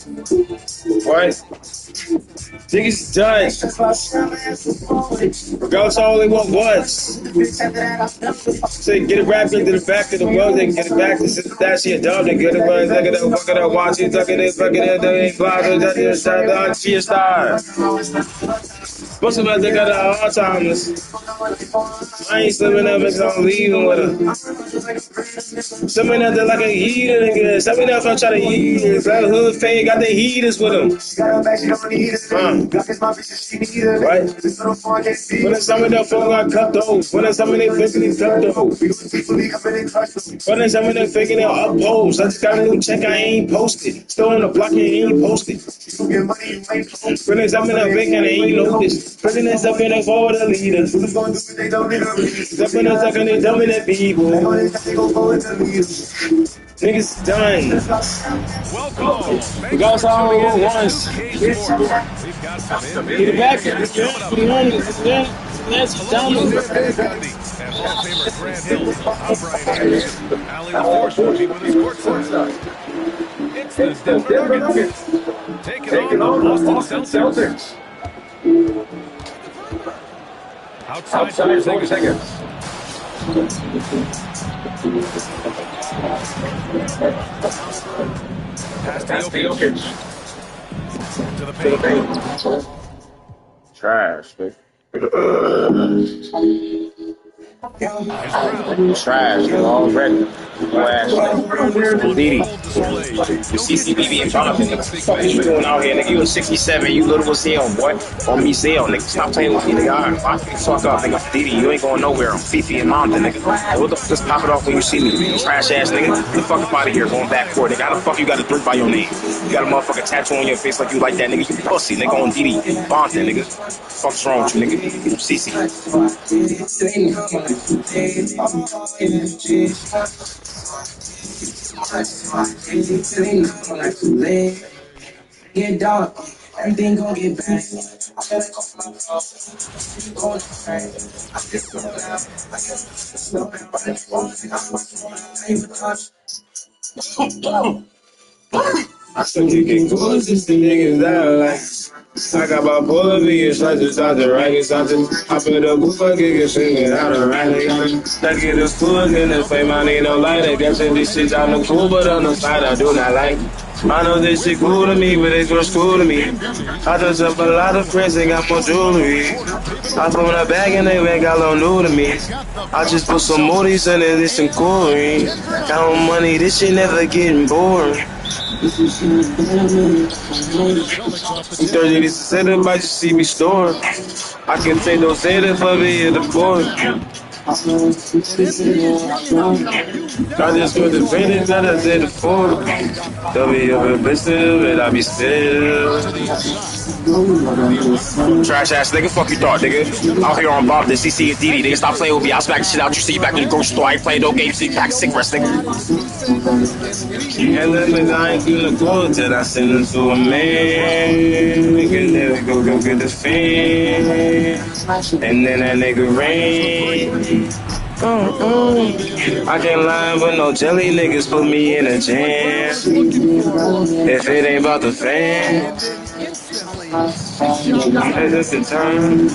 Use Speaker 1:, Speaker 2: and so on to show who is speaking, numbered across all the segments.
Speaker 1: What? Niggas done. Girls only want once. So get it wrapped into the back of the world, they get it back to that shit dumb, they get it right, look it up, fuck it up, watch it, tuck it in, fuck it in, they ain't bothered, that is that shit star. Most of us, they got Alzheimer's. I ain't slimming up and I'm leaving with her. Some of them, they're like a heater, nigga. Some of them, I'm trying to eat it. That hood fade got the heaters with them. Right? When some of them folk got cut those. When some of them faking cut those. When some of them faking it up post. I just got a new check, I ain't posted. Still on the block, and ain't posted. When some of them faking, I ain't noticed. Putting this up in the for the leaders. Stepping up, sucking it, dumbing that people. Niggas done.
Speaker 2: Welcome.
Speaker 1: We got all once. Get it back. Let's down.
Speaker 2: And Hall of Famer Grant Hill. I'm Brian Anderson. Allie LaForce will be with us courtside. It's the Denver Nuggets taking on the Boston Celtics. Outside 4 seconds. Pass to Jokic. To the paint.
Speaker 1: Trash, man. Trash, already. Didi. The CCBB and Jonathan, nigga. What you doing out here, nigga? You was 67, you little as hell, boy. On me, Zell, nigga. Stop playing with me, nigga. All right, fuck up, nigga. Didi, you ain't going nowhere. I'm Fifi and Mom, nigga. What the fuck? Just pop it off when you see me. Trash ass, nigga. Get the fuck up out of here, going back for it, nigga. How the fuck you got a 3 by your name? You got a motherfucking tattoo on your face like you like that, nigga. You pussy, nigga. On Didi. Bonton, nigga. Fuck's wrong with you, nigga? CC.
Speaker 3: Get dark, everything gon' get back.
Speaker 1: I still kicking goals, just the niggas that I like. I got my pull of me, it's like just out the right, it's out the I put up a fucking singing out of right. Let's get this cool in the flame, I need no light. I guess this shit's out the cool, but on the side I do not like. I know this shit cool to me, but it's just cool to me. I just up a lot of friends, they got more jewelry. I put in a bag and they ain't got no new to me. I just put some moodies in it, this some cool ring. Count money, this shit never getting boring. 30 to set up, I just see me store. I can take those data for me in the board. I just put the finish that I did before. They'll be up a bitch, but I be still. Trash ass nigga, fuck you thought, nigga. Out here on Bob, the CC and Didi, nigga. Stop playing with me. I'll smack the shit out you. See you back in the grocery store. I ain't playing no games. See you back cigarettes, nigga. And then I ain't doing the clothes that I send them to a man. Nigga, never go get the fan. And then that nigga rain. I can't lie with no jelly niggas put me in a jam. If it ain't about the fan, it's just a turn.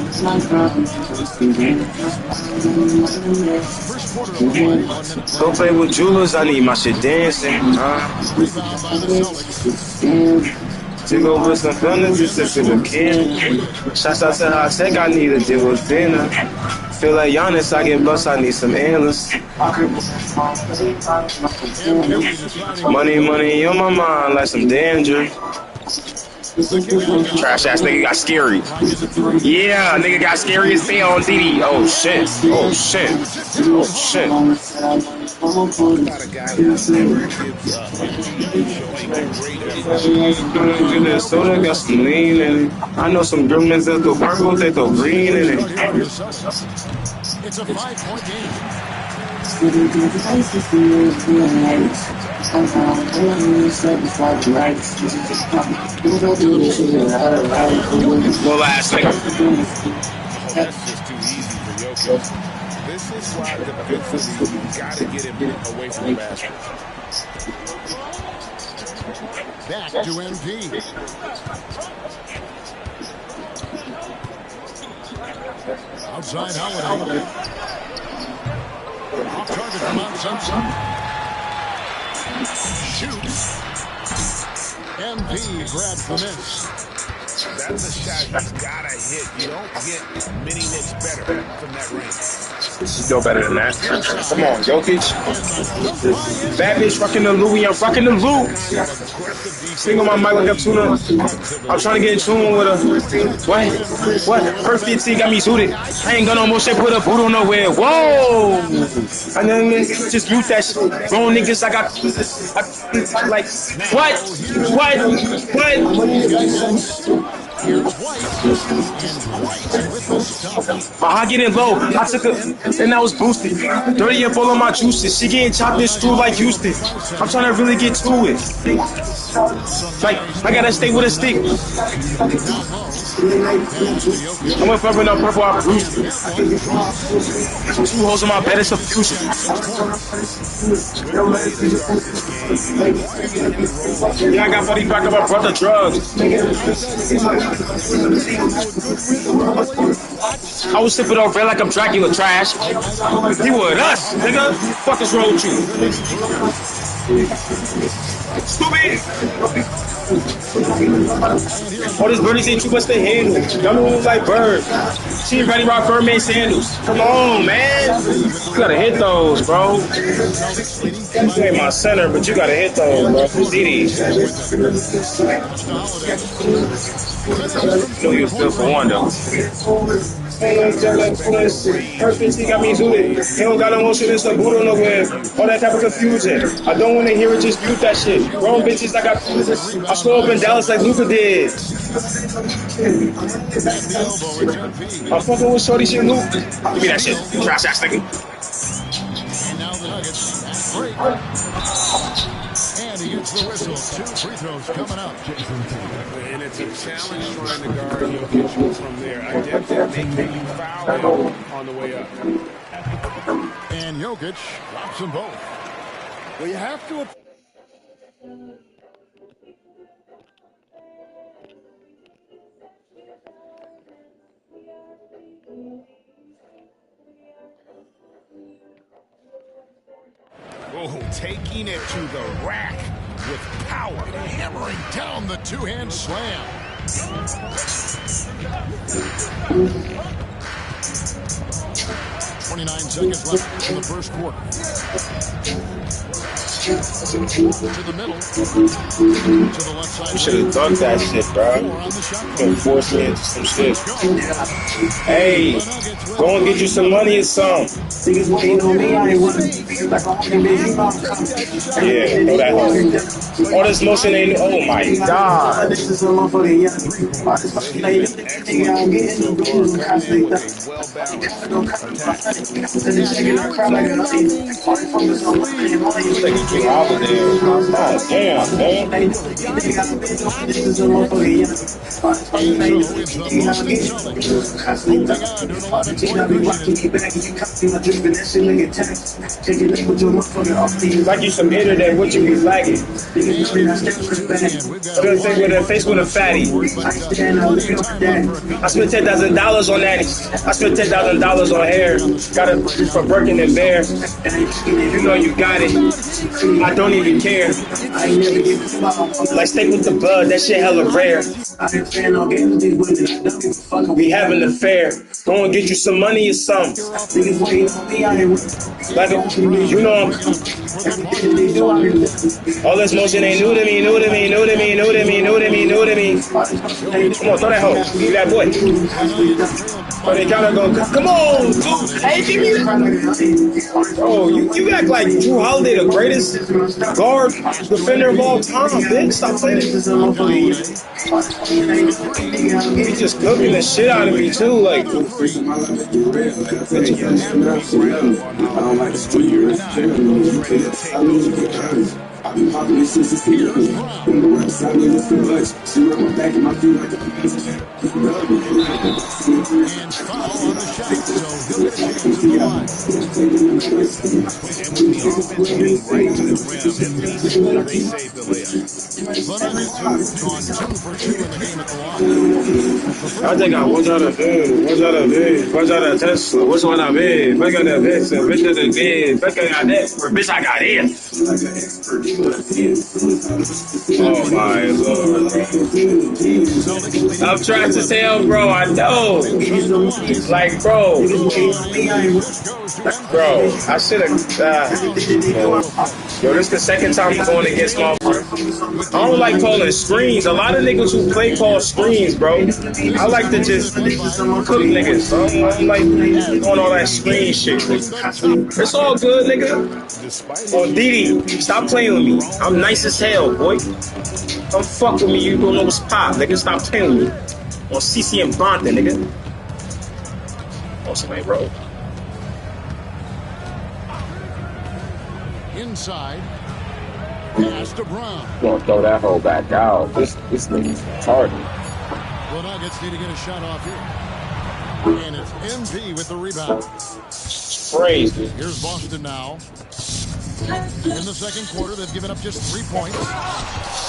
Speaker 1: Go play with jewelers, I need my shit dancing. To go with some thunder, just to the kid. Shouts out to Hot Tech, I need a deal with dinner. Feel like Giannis, I get bust, I need some endless. Money on my mind like some danger. Trash ass nigga got scary. Yeah, nigga got scary as hell on DD. Oh shit. Oh shit. Oh shit. Soda got some lean in it. I know some gremlins that throw purple, they throw green in it.
Speaker 2: It's a 5-point game.
Speaker 1: Well, last nigga.
Speaker 2: That's just too easy for Jokic. This is why defensively you gotta get him away from the basket.
Speaker 4: Back to MP. Outside Holiday. Off target from outside. Shoots. MP grabs the miss.
Speaker 2: That's a shot he's gotta hit. You don't get many looks better from that range.
Speaker 1: No better than that. Come on, Jokic. Bad bitch rocking the Louis. I'm rocking the Lou. Sing on my mic like a tuna. I'm trying to get in tune with her. What? Her 15 got me zooted. I ain't got no more shit. Put a boot on nowhere. Whoa. And then just mute that shit. Grown niggas, I like, what?
Speaker 4: Here's White. And White with the stop.
Speaker 1: I get in low. I took and I was boosted. 30 up all of my juices. She getting chopped and screwed like Houston. I'm trying to really get to it. Like, I gotta stay with a stick. I went purple on purple, I bruised it. 2 holes in my bed, it's a fusion. Yeah, I got 40 back of my brother drugs. I was sipping on red like I'm Dracula trash. He with us, nigga. Fuck is wrong with you? Stupid. All this birdies ain't too much to handle. Y'all move like birds. She ain't ready to rock Birdman sandals. Come on, man. You gotta hit those, bro. You ain't my center, but you gotta hit those, bro. DDs. You know you're still for one, though. Her 15 got me zooted. He don't got no motion, it's a boot on nowhere. All that type of confusion. I don't want to hear it, just mute that shit. Grown bitches, I slow up in Dallas like Luka did. I'm fucking with Shorty shit, Luke. Give me that shit. Trash ass nigga.
Speaker 4: And now the Nuggets at break. And he gets the whistle. 2 free throws coming up.
Speaker 2: And it's a challenge trying to guard Jokic from there. I definitely think you foul him on the way up.
Speaker 4: And Jokic drops them both. Well, you have to...
Speaker 2: Oh, taking it to the rack with power.
Speaker 4: Hammering down the two-hand slam. 29 seconds left in the first quarter. To the middle. To the left side.
Speaker 1: You should have dunked that shit, bro. You forced me into some shit. Hey, go and get you some money or something. Yeah, know that home. All this motion ain't. Oh my god. Oh, damn, man. Like you some internet, what you be flagging? Good thing with a face with a fatty. I spent $10,000 on that. I spent $10,000 on hair. Got it from Birkin and Bear. You know you got it. I don't even care. Like steak with the bud, that shit hella rare. We having a fair. Go and get you some money or something. Like you know, all this motion ain't new to me, new to me, new to me, new to me, new to me, new to me. Come on, throw that hoe. You that boy. Oh, they gotta go. Come on, dude. Hey, give me that. Oh, you act like Drew Holiday, the greatest guard defender of all time, bitch. Stop playing it. He just cooking the shit out of me too, like.
Speaker 4: Here's Brown. And foul on the shot, so he'll get a chance at the line.
Speaker 2: And with the offense getting right to the rim, at least they saved the layup.
Speaker 4: The Nuggets gone 2 for 2 in the game at the line.
Speaker 1: I think I watch out of bed, watch out of bed, watch out of Tesla, which one I bed, back on that Vixen, bitch of the bed, back on that, bitch I got in. Oh my lord. I'm trying to tell, bro, I know. Like, bro, I should have, yo, this the second time I'm going against my, I don't like calling screens. A lot of niggas who play call screens, bro. I like to just cook niggas. I don't like doing all that screen shit. It's all good, nigga. Oh, Didi, stop playing with me. I'm nice as hell, boy. Don't fuck with me. You don't know what's pop, nigga. Stop playing with me. On CC and Bonta, nigga. Oh, somebody roll.
Speaker 4: Inside. Pass to Brown.
Speaker 1: Gonna throw that hole back out. This nigga's retarded.
Speaker 4: The Nuggets need to get a shot off here. And it's MP with the rebound.
Speaker 1: It's crazy.
Speaker 4: Here's Boston now. In the second quarter, they've given up just 3 points.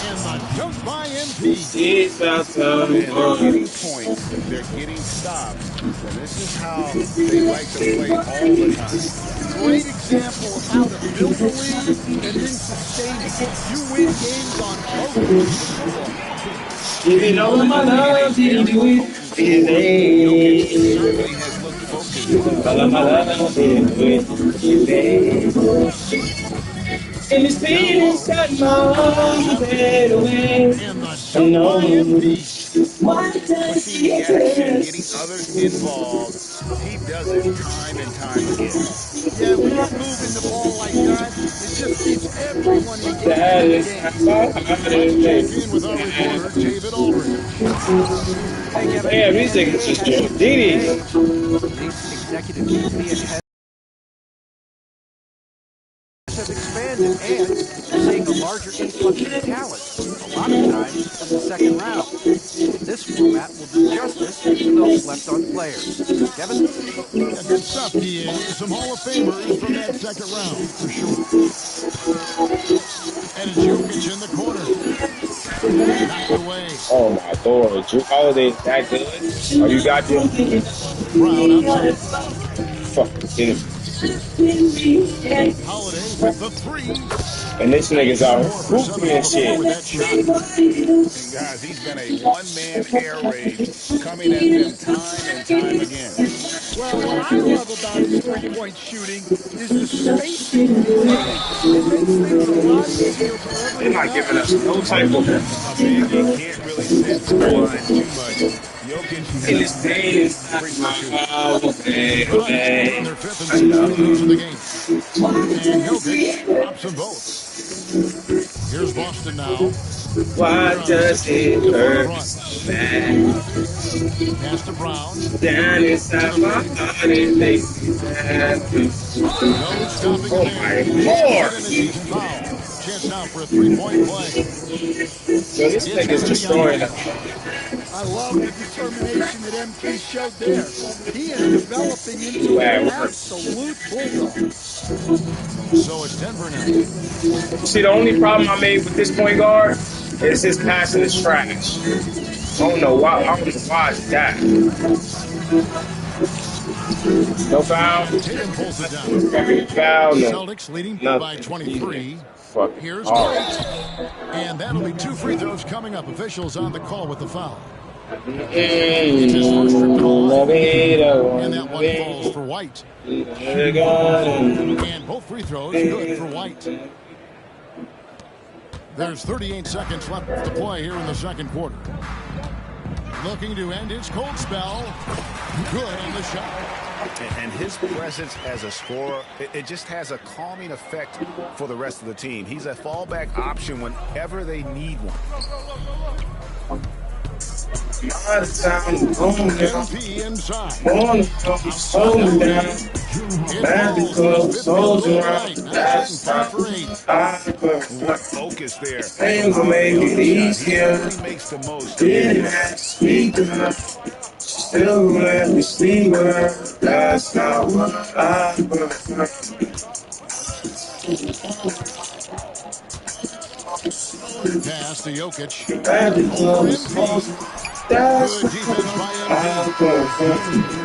Speaker 4: And the dunk by MP.
Speaker 1: It's outside.
Speaker 2: And they're getting points. They're getting stops. And this is how they like to play all the time.
Speaker 5: Great example of how to build a lead and then sustain it. You win games on both ends of the ball.
Speaker 1: Give it all my love, did he do it?
Speaker 2: Certainly has looked focused.
Speaker 1: All my love, did he do it? And it's been that long, fade away.
Speaker 4: And the dunk by MP.
Speaker 2: Pushing the action, getting others involved. He does it time and time again.
Speaker 5: Yeah, when you're moving the ball like that, it just keeps everyone engaged
Speaker 1: That
Speaker 5: in the
Speaker 1: is
Speaker 5: game.
Speaker 4: In with our reporter, David Aldridge.
Speaker 1: damn, these niggas just doing Didi.
Speaker 5: Executive VP and head have expanded, and you're seeing a larger influx of talent, a lot of times in the second round. This format will do justice to those slept-on players. Kevin?
Speaker 4: Yeah, good stuff, DA. Some Hall of Famers from that second round, for sure. And it's Jokic in the corner. Knocked away.
Speaker 1: Oh my lord, Drew Holiday is that good? Oh, you got him?
Speaker 4: Brown outside.
Speaker 1: Fuck, get him.
Speaker 4: Holiday with the three.
Speaker 1: And this nigga's out
Speaker 4: More for
Speaker 1: hooping and shit.
Speaker 4: with that shot.
Speaker 2: And guys, he's been a one-man air raid coming at them time and time again.
Speaker 5: Well, what I love about his three-point shooting is the spacing. It makes things a lot easier for
Speaker 1: They're
Speaker 5: everyone
Speaker 1: not giving us no type of
Speaker 2: A big, you can't really sit the line too much. Jokic
Speaker 1: in this day. Oh, okay.
Speaker 4: On their fifth and sixth free throws of the game. And Jokic drops them both. Here's Boston now.
Speaker 1: Why does it hurt so bad?
Speaker 4: Pass to Brown.
Speaker 1: Down inside my heart, it makes me sad.
Speaker 4: No stopping
Speaker 1: Oh
Speaker 4: him
Speaker 1: my
Speaker 4: there.
Speaker 1: lord!
Speaker 4: And he's fouled. Chance now for a three-point play.
Speaker 1: Yo, this nigga's destroying us.
Speaker 5: I love the determination that MP showed there. He is developing into an absolute bulldog.
Speaker 4: So it's Denver now.
Speaker 1: See, the only problem I made with this point guard is his passing is trash. I don't know why. I don't know why it's that. No foul.
Speaker 4: Tatum pulls it down.
Speaker 1: Foul. No.
Speaker 4: Celtics leading
Speaker 1: Nothing.
Speaker 4: by 23.
Speaker 1: Fuck.
Speaker 4: Here's
Speaker 1: Oh.
Speaker 4: White. And that'll be 2 free throws coming up. Officials on the call with the foul. It's his first trip to the line. And that one falls for White. And both free throws good for White. There's 38 seconds left to play here in the second quarter. Looking to end his cold spell. Good on the shot.
Speaker 2: And his presence as a scorer, it just has a calming effect for the rest of the team. He's a fallback option whenever they need one.
Speaker 1: Out of town, going down.
Speaker 4: MP inside.
Speaker 1: Born to come, holding down.
Speaker 4: It
Speaker 1: At the
Speaker 4: falls in his
Speaker 1: club,
Speaker 4: fifth field
Speaker 1: souls
Speaker 4: goal
Speaker 1: around.
Speaker 4: tonight. Now shooting
Speaker 1: That's
Speaker 4: 3
Speaker 1: time.
Speaker 4: for 8.
Speaker 1: I
Speaker 2: What
Speaker 1: prefer.
Speaker 2: focus there.
Speaker 1: Things will
Speaker 2: Holiday
Speaker 1: make
Speaker 2: on
Speaker 1: it
Speaker 2: the shot. He
Speaker 1: easier.
Speaker 2: certainly makes the most of
Speaker 1: Didn't
Speaker 2: it.
Speaker 1: have to speak to her. She still let me sleep with her. That's not what I prefer.
Speaker 4: Pass to Jokic.
Speaker 1: At the
Speaker 4: For
Speaker 1: club,
Speaker 4: MP.
Speaker 1: that's
Speaker 4: Good
Speaker 1: not
Speaker 4: defense by
Speaker 1: what I
Speaker 4: MP.
Speaker 1: prefer.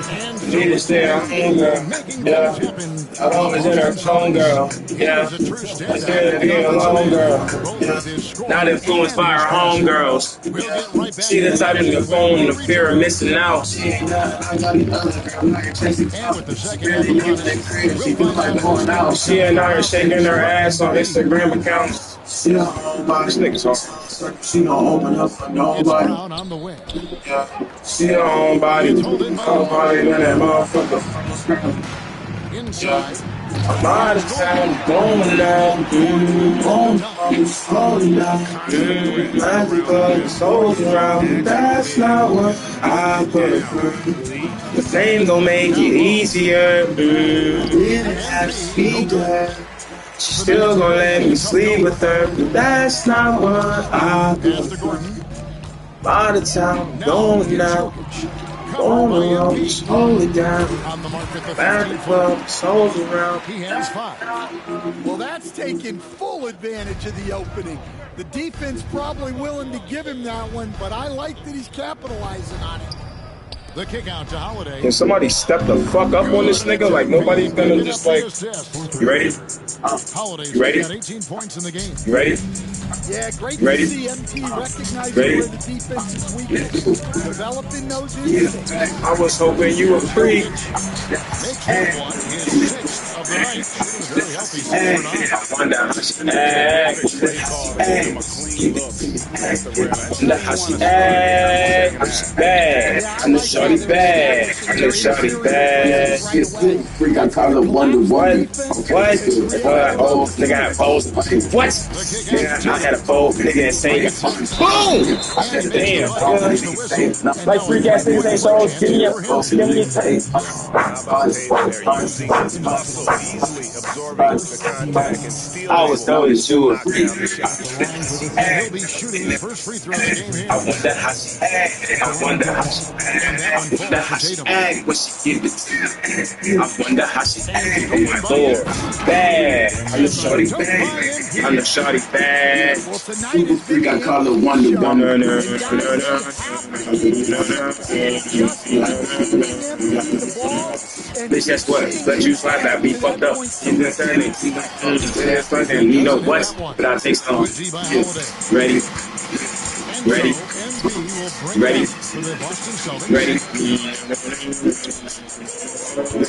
Speaker 4: And
Speaker 1: Need
Speaker 4: so
Speaker 1: to
Speaker 4: it's
Speaker 1: stay
Speaker 4: the
Speaker 1: a
Speaker 4: MP
Speaker 1: homegirl.
Speaker 4: making
Speaker 1: Yeah.
Speaker 4: things happen
Speaker 1: I've
Speaker 4: for the
Speaker 1: always been her
Speaker 4: Boston Celtics.
Speaker 1: homegirl.
Speaker 4: He
Speaker 1: Yeah.
Speaker 4: was a true
Speaker 1: I
Speaker 4: standout
Speaker 1: said
Speaker 4: on
Speaker 1: to
Speaker 4: the
Speaker 1: be a
Speaker 4: offensive end,
Speaker 1: homegirl.
Speaker 4: both with his
Speaker 1: Yeah. Not
Speaker 4: scoring
Speaker 1: influenced
Speaker 4: and
Speaker 1: by
Speaker 4: his
Speaker 1: her
Speaker 4: passing.
Speaker 1: homegirls.
Speaker 4: We'll get right back
Speaker 1: She
Speaker 4: to
Speaker 1: the
Speaker 4: the
Speaker 1: type of
Speaker 4: action
Speaker 1: the
Speaker 4: when
Speaker 1: phone,
Speaker 4: we
Speaker 1: the fear of
Speaker 4: return.
Speaker 1: missing out.
Speaker 4: And with the second half upon us, we'll find out who's going to
Speaker 1: She
Speaker 4: become
Speaker 1: and
Speaker 4: the
Speaker 1: I are
Speaker 4: top
Speaker 1: shaking her
Speaker 4: scorer
Speaker 1: ass
Speaker 4: in the
Speaker 1: on
Speaker 4: league.
Speaker 1: Instagram accounts. She don't own body. This nigga's hard. She don't open up for
Speaker 4: It's
Speaker 1: nobody.
Speaker 4: Brown on the wing.
Speaker 1: She don't own body.
Speaker 4: It's pulled in by
Speaker 1: Own body
Speaker 4: Jokic.
Speaker 1: than that motherfucker.
Speaker 4: Inside.
Speaker 1: I'm out of
Speaker 4: Here's Gordon.
Speaker 1: town, going down.
Speaker 4: Over the
Speaker 1: Going
Speaker 4: top.
Speaker 1: down, slowing down.
Speaker 2: Constant threat
Speaker 1: Magic
Speaker 2: around the
Speaker 1: club,
Speaker 2: rim.
Speaker 1: souls around. That's not what I prefer. The same gon' make it easier. Didn't have to
Speaker 4: MP, no
Speaker 1: speak to
Speaker 4: good.
Speaker 1: her. She
Speaker 4: The
Speaker 1: still
Speaker 4: Nuggets are
Speaker 1: gon'
Speaker 4: going to
Speaker 1: let
Speaker 4: have
Speaker 1: me
Speaker 4: a tough
Speaker 1: sleep
Speaker 4: go.
Speaker 1: with her. But that's not what I
Speaker 4: Pass to
Speaker 1: prefer.
Speaker 4: Gordon.
Speaker 1: Out of town,
Speaker 4: Now
Speaker 1: going
Speaker 4: here's
Speaker 1: down.
Speaker 4: Jokic. Covered
Speaker 1: Going
Speaker 4: by
Speaker 1: around,
Speaker 4: MP.
Speaker 1: slow it down.
Speaker 4: On the mark at the
Speaker 1: At the
Speaker 4: 13-footer.
Speaker 1: club, souls around.
Speaker 4: He has 5.
Speaker 5: Well, that's taking full advantage of the opening. The defense probably willing to give him that one, but I like that he's capitalizing on it.
Speaker 4: The kick out to Holiday.
Speaker 1: Can somebody step the fuck up on this nigga? Like nobody's gonna
Speaker 4: Picking
Speaker 1: just
Speaker 4: up the
Speaker 1: like,
Speaker 4: assist.
Speaker 1: you ready?
Speaker 4: Holiday's
Speaker 1: You ready?
Speaker 4: got 18 points in the game.
Speaker 1: You ready?
Speaker 5: Yeah, great
Speaker 1: You ready?
Speaker 5: to see MT recognizing
Speaker 1: Ready?
Speaker 5: where the defense is weakest, developing those instincts.
Speaker 1: I was hoping you were free.
Speaker 4: Makes that one his 6th of the night. Shooting very healthy 6 for 9.
Speaker 1: I wonder how she acts.
Speaker 2: Play call to give him a clean look at the rim. That's
Speaker 1: I know
Speaker 2: what
Speaker 1: how
Speaker 2: you
Speaker 1: she
Speaker 2: want to start in the
Speaker 1: acts.
Speaker 2: second half.
Speaker 1: Bad. I know shorty bad. I know shorty bad.
Speaker 6: Freak, I call it Wonder Woman.
Speaker 1: What? Oh, nigga had foes. What? Nigga, I had a fold. Nigga insane. Boom! Damn. Like freak ass niggas ain't shows. Give me a tape.
Speaker 2: How about Tatum there using his muscle, easily absorbing the contact and still
Speaker 1: I was
Speaker 2: able
Speaker 1: told
Speaker 2: to
Speaker 1: that you
Speaker 2: knock
Speaker 1: were
Speaker 2: down the shot.
Speaker 4: And he'll be shooting his first free throw of the game here.
Speaker 1: I wonder how she act. I wonder how she act. I wonder how she act when she give it to me. I wonder how she act. Oh my lord. Bad. I'm the shorty bad. I'm the shorty bad.
Speaker 5: Well, tonight is
Speaker 6: Freak, I call it
Speaker 1: No,
Speaker 6: Wonder
Speaker 1: no,
Speaker 6: Woman.
Speaker 1: no,
Speaker 5: They got to make it happen. Just keeping empty the ball.
Speaker 1: Bitch, that's what? Let you slide that be fucked up. You know what I'm saying? You know what? But I'll take some. Ready? Ready? Ready? Ready?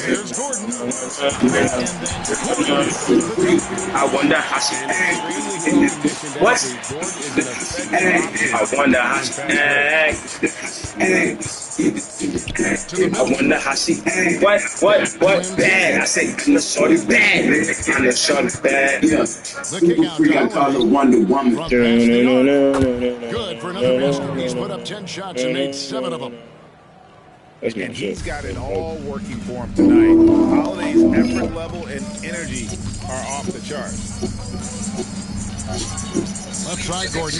Speaker 4: Here's Gordon.
Speaker 1: I wonder how she what? I wonder how she I wonder how she what bad? I say I'm the shorty bad. I'm the shorty bad.
Speaker 6: Yeah. Freak, I call it Wonder Woman.
Speaker 4: Good for another basket. He's put up 10 shots and made 7 of them.
Speaker 2: And he's got it all working for him tonight. Holiday's effort level and energy are off the charts.
Speaker 4: Left side, Gordon.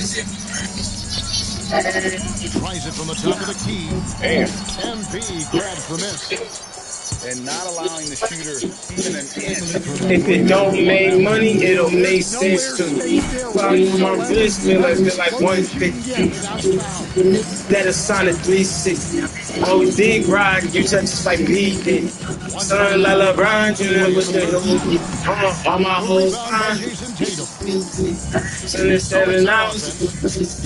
Speaker 4: Tries it from the top of the key.
Speaker 1: Damn.
Speaker 4: MP grabs the miss.
Speaker 2: And not allowing the shooter even an inch.
Speaker 1: If it don't make money, it'll make sense to me. Probably my wrist feel like 150. That is Sonic 360. Oh, we did ride, you touch us like me did. Son, la LeBron Jr. with the hoop. All my whole time. Send it 7 hours.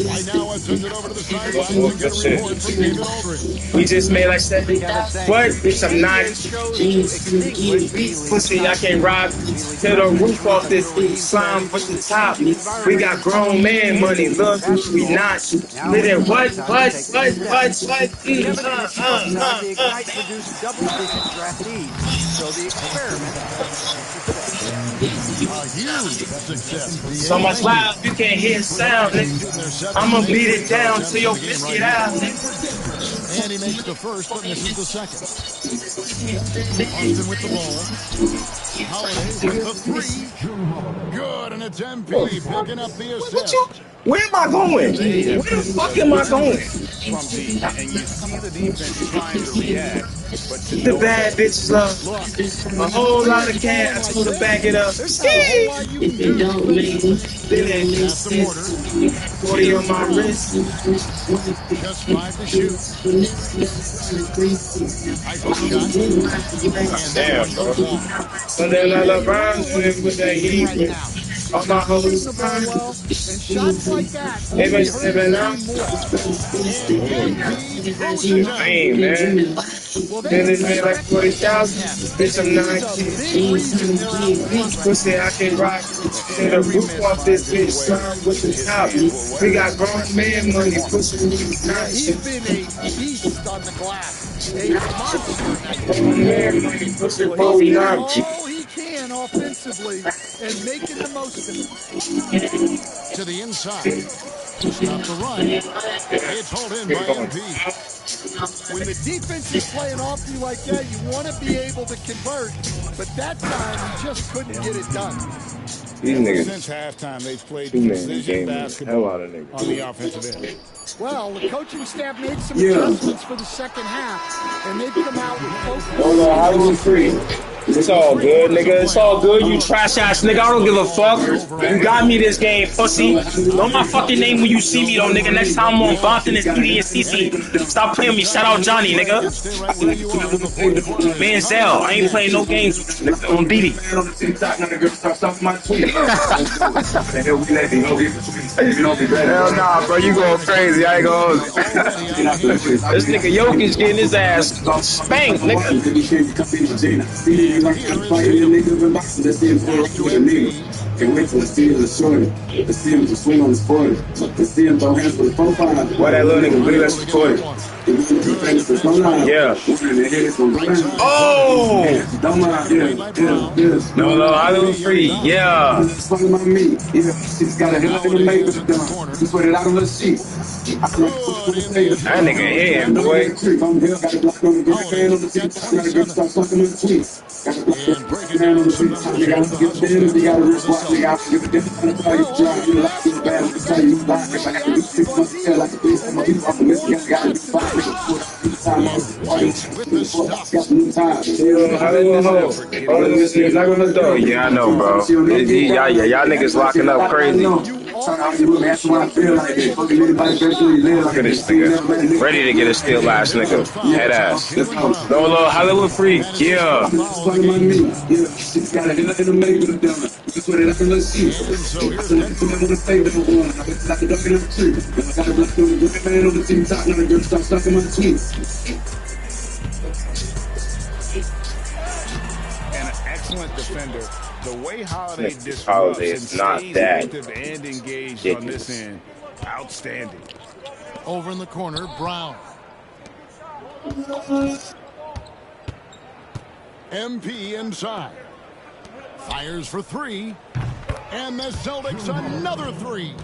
Speaker 4: Right now, I send it over to the sideline to get a report from David Aldridge.
Speaker 1: We just made like 7. What? Bitch, I'm not. Pussy, I can't rob. Tear the roof off this slime with the top. We got grown man money. Look, we not. Lit it. What?
Speaker 5: The Ignite produced double-digit draftees, so the experiment.
Speaker 4: huge success. The
Speaker 1: So much loud, you can't hear sound, nigga. I'ma beat it down till your biscuit out, nigga.
Speaker 4: And he makes the first, but misses the second. Austin with the ball. Holiday with the three. Good, and it's MP picking up the assist.
Speaker 1: Where am I going? Where the fuck am I going?
Speaker 2: From deep, and you see the defense trying to react, but to
Speaker 1: The bad bitches love a whole lot of cash to back it up.
Speaker 5: There's not a whole lot you can do.
Speaker 4: Pass the border.
Speaker 1: 40 on my wrist.
Speaker 4: Just 5 to shoot. Eiffel shot.
Speaker 1: Damn, bro. So then I love Browns with that heat. All my hoes.
Speaker 5: The ball well, and shots like that.
Speaker 1: They been stepping out. Damn, man. Then it's made like 40,000. Bitch, I'm 19. Pussy, I can rock. Get a roof off this bitch. Slime with the top. We got grown man money. Pushing me.
Speaker 5: He's been a beast on the glass. A monster.
Speaker 1: Grown man money. Pushing
Speaker 5: He's
Speaker 1: Bowie
Speaker 5: doing
Speaker 1: now.
Speaker 5: all he can offensively and making the most of it.
Speaker 4: To the inside. Stop the run. It's hauled in by MP.
Speaker 5: When the defense is playing off you like that, you want to be able to convert. But that time, he just couldn't get it done.
Speaker 1: These niggas.
Speaker 4: Since halftime, they've played
Speaker 1: Too many
Speaker 4: precision
Speaker 1: games.
Speaker 4: basketball
Speaker 1: Hell out of niggas.
Speaker 4: on the offensive end.
Speaker 5: Well, the coaching staff made some adjustments for the second half, and they've come out with focus.
Speaker 1: Hold on, Hollywood free. It's all good, nigga. It's all good, you trash ass nigga. I don't give a fuck. You got me this game, pussy. Know my fucking name when you see me, though, nigga. Next time I'm on Bonton and CD and CC. Stop playing with me. Shout out Johnny, nigga. Man, Zell. I ain't playing no games nigga, on DD. Hell nah, bro. You going crazy. I ain't going. This nigga Jokic getting his ass spanked, nigga.
Speaker 6: Can't wait till the season is shorter. The season to swing on the sport. The season throw hands for the profile.
Speaker 1: Why that little nigga bleed us recorded? Yeah. Oh! No, Hollywood free. Yeah.
Speaker 6: She's got a hell of a makeup done. Just put it out on the sheet.
Speaker 1: That nigga here, boy. Yeah, I know, bro. Y'all niggas locking up crazy. Look at this nigga. Ready to get a steal ass nigga. Head ass. No little Hollywood freak. Yeah.
Speaker 2: an excellent defender. The way Holiday disrupts
Speaker 1: Holiday
Speaker 2: and
Speaker 1: is not
Speaker 2: stays
Speaker 1: that
Speaker 2: active and engaged on this end, outstanding.
Speaker 4: Over in the corner, Brown. MP inside. Fires for three. And the Celtics another three.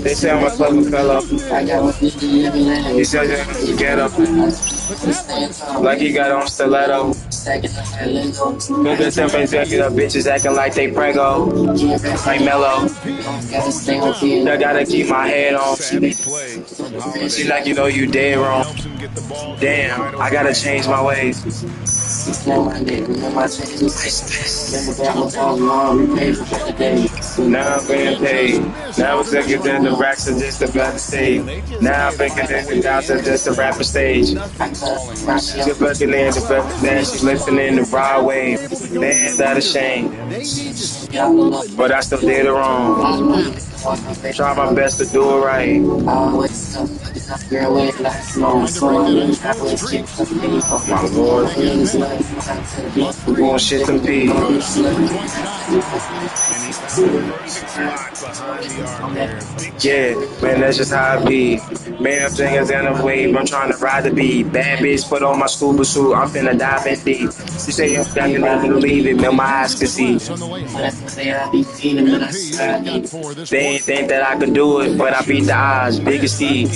Speaker 1: They say I'm a clever fellow. He said that get up. Like he got on stiletto. Look at them executive bitches acting like they prego. Like mellow. I gotta keep my head on. She like, you know, you dead wrong. Damn, I gotta change my ways. Now I'm being paid. Now it's like the racks are just about to stage. Now I'm thinking that the doubts are just a rapper stage. She's looking in the breakfast dance, she's lifting in the Broadway. Man, that a shame. But I still did it wrong. Try my best to do it right.
Speaker 4: Trying to break that ice-cold streak.
Speaker 1: My lord.
Speaker 4: They get Bennett. Up
Speaker 1: We're
Speaker 4: three.
Speaker 1: going shit to P.
Speaker 4: Good on the three-point shot.
Speaker 2: And he found the perfect spot behind the arc there. Big
Speaker 1: Yeah, man, that's just how it be. Man, I'm fingers in a wave, I'm trying to ride the beat. Bad bitch, put on my scuba suit, I'm finna dive in deep. She say I'm back and I can believe it, man, my eyes can see.
Speaker 4: On the layup. MP got 4 this
Speaker 1: They ain't
Speaker 4: quarter.
Speaker 1: think that I could do it, but I beat the odds, big as Steve.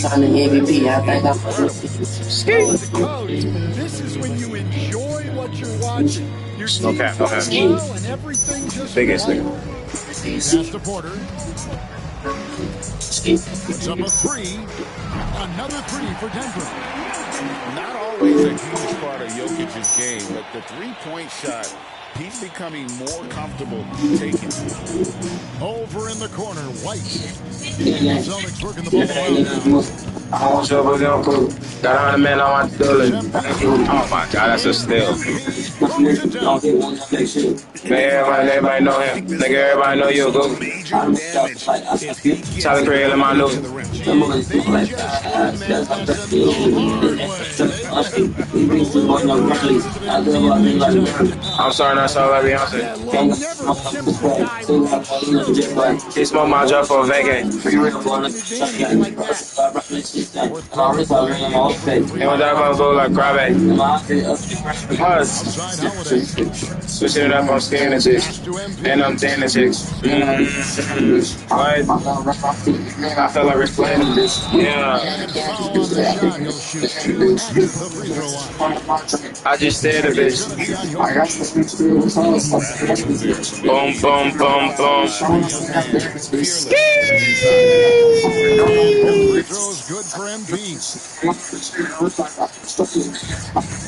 Speaker 5: Coach, this is when you enjoy what you're watching. Your team
Speaker 1: Okay,
Speaker 5: plays
Speaker 1: okay.
Speaker 5: well and everything just
Speaker 1: Biggest
Speaker 5: right.
Speaker 1: nigga.
Speaker 4: Pass to Porter. Puts up a 3. Another 3 for Denver.
Speaker 7: Not always a huge part of Jokic's game, but the three-point shot, he's becoming more comfortable taking.
Speaker 4: Over in the corner, White. Celtics working the ball around now.
Speaker 1: Got on the man on my building. Oh my god, that's a steal.
Speaker 4: Throws it down.
Speaker 1: Man, everybody know him. Nigga, everybody know you. Go.
Speaker 2: major damage if he gets
Speaker 1: Tyler Creole in my
Speaker 2: to
Speaker 1: new.
Speaker 2: the rim.
Speaker 4: They just learned that lesson the hard way.
Speaker 1: I'm sorry, not sorry, like Beyonce.
Speaker 5: Never simply die with
Speaker 1: He smoked my job for a vacay.
Speaker 5: an advantage like that.
Speaker 1: And when that about go like cryback. Pause.
Speaker 4: Outside Holiday.
Speaker 1: Switching it up on skin and chicks. And I'm thin and chicks. What? I feel like we're playing this. Yeah.
Speaker 4: And foul on the shot he'll shoot at the free throw line.
Speaker 1: I just stared a bitch. Boom, boom, boom, boom.
Speaker 4: Free throws good for MP.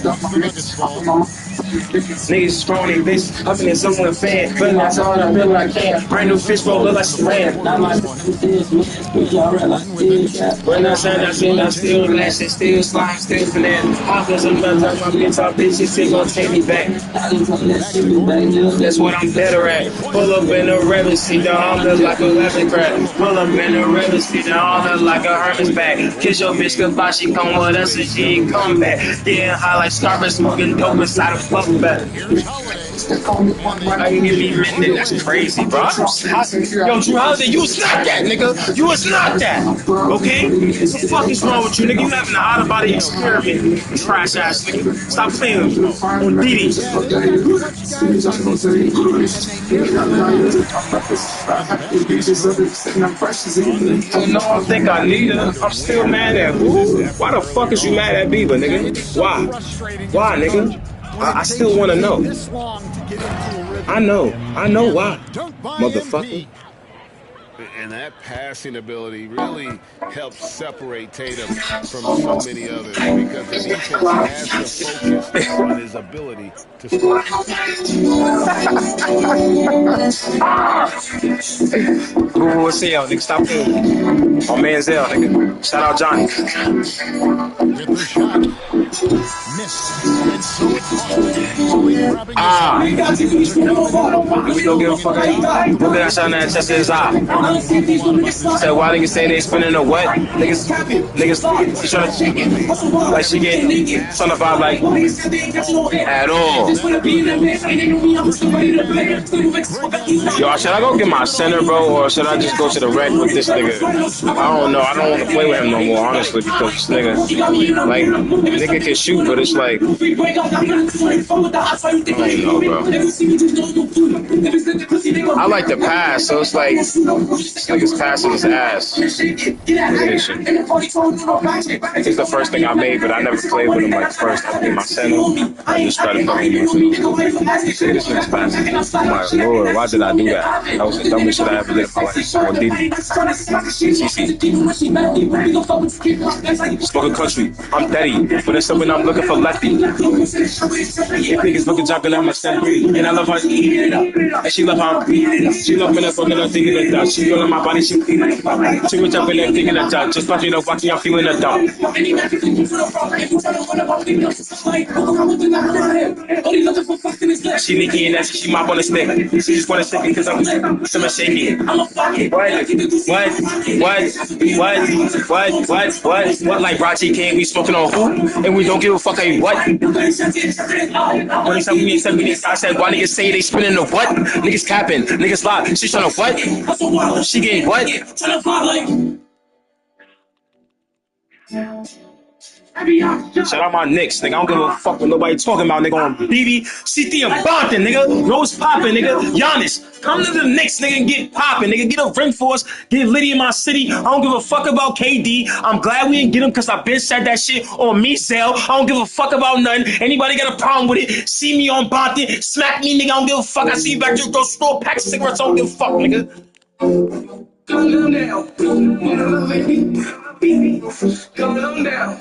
Speaker 4: The Nuggets ball.
Speaker 1: Niggas phony, bitch. I'm in someone fan. But that's all I feel like I can. Brand new fish bowl, look like she ran. When I said I still lashing, still slime, still finesse. Hoppers and guns like my bitch, our bitch, she gon' take me back. That's what I'm better at. Pull up in a rebel seat, the arm look like a weapon crack. Pull up in a rebel seat, the arm look like a hermit's back. Kiss your bitch goodbye, she come with us and she ain't come back. Getting high like Starbucks, smoking dope inside a puff bag.
Speaker 4: Here's Holiday.
Speaker 1: I can get me written, that's crazy, bro. Yo, Drew Holiday, you was not that, nigga. You was not that. Okay? What the fuck is wrong with you, nigga? You having an out-of-body experiment. Trash ass nigga. Stop playing with me. On Diddy. No, I think I need her. I'm still mad at who? Why the fuck is you mad at Bieber, nigga? Why? Why, nigga? I still want to know. I know why, motherfucker.
Speaker 7: And that passing ability really helps separate Tatum from so many others because the defense has to focus on his ability to score.
Speaker 1: What's Zell, nigga? Stop playing. My man Zell, nigga. Shout out Johnny.
Speaker 4: With the shot. Missed. And so it cost him.
Speaker 1: We don't give a fuck. Look at that shot in that chest of his eye. Said, why niggas say they spinning a what? Niggas, she trying to, like she get son of vibe like, at all. Yo, should I go get my center, bro, or should I just go to the rec with this nigga? I don't know. I don't want to play with him no more, honestly, because this nigga, like, nigga can shoot, but it's like, I don't know, bro. I like the pass, so it's like, this nigga's passing his ass. Look at this shit. This is the first thing I made, but I never played with him like first. I made my center. I just tried to play with him. This nigga's passing. Oh my lord, why did I do that? That was the dumbest shit I ever did in my life. On DD. Spoken country, I'm daddy. But it's something I'm looking for lefty. Niggas looking jumping at my center. And I love how she eat it up. And she love how she love me up on the thing like that. She She feeling my body, she went up in there thinking that just watching up, watching, I'm feeling that dog. She Nikki and that she mop on the stick. She just wanna shake it because I'm shaking. What? Like Rachi can't be smoking on who? And we don't give a fuck a what? When they said we need I said, why niggas say they spinning the what? Niggas capping, niggas lie. She trying to what? She getting what? Shout out my Knicks, nigga. I don't give a fuck what nobody talking about, nigga. On BB, CT and Bonton, nigga. Rose popping, nigga. Giannis, come to the Knicks, nigga, and get popping, nigga. Get a ring for us. Get Liddy in my city. I don't give a fuck about KD. I'm glad we didn't get him because I been said that shit on me, Zell. I don't give a fuck about nothing. Anybody got a problem with it? See me on Bonton, smack me, nigga. I don't give a fuck. I see you back there, go store pack of cigarettes. I don't give a fuck, nigga. Come down.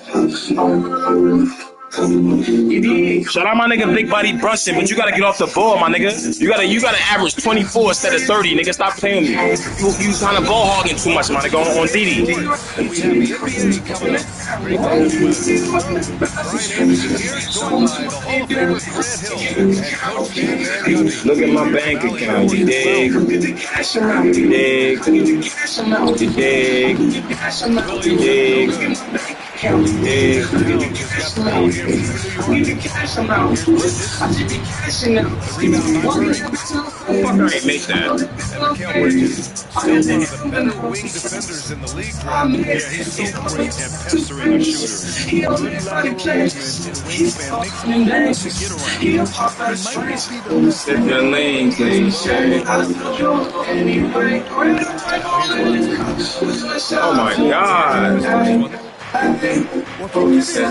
Speaker 1: Shout out my nigga Big Body Brunson, but you gotta get off the ball, my nigga. You gotta average 24 instead of 30, nigga. Stop playing me. You kind of ball hogging too much, my nigga, on DD.
Speaker 2: We have the NBA coming up. Great Brian Anderson here, joined by the Hall of Famer Grant Hill and Coach Dan Van Gundy.
Speaker 1: Look at my bank account, you dig? Fuck, I ain't make that.
Speaker 2: And Mikal Bridges, still one of the better wing defenders in the league.
Speaker 8: Yeah, he's so great at pestering a shooter. Good lateral movement and wingspan makes him hard to get around. He might be the best.
Speaker 1: Set your lane, please. Oh my God.
Speaker 8: What can you say?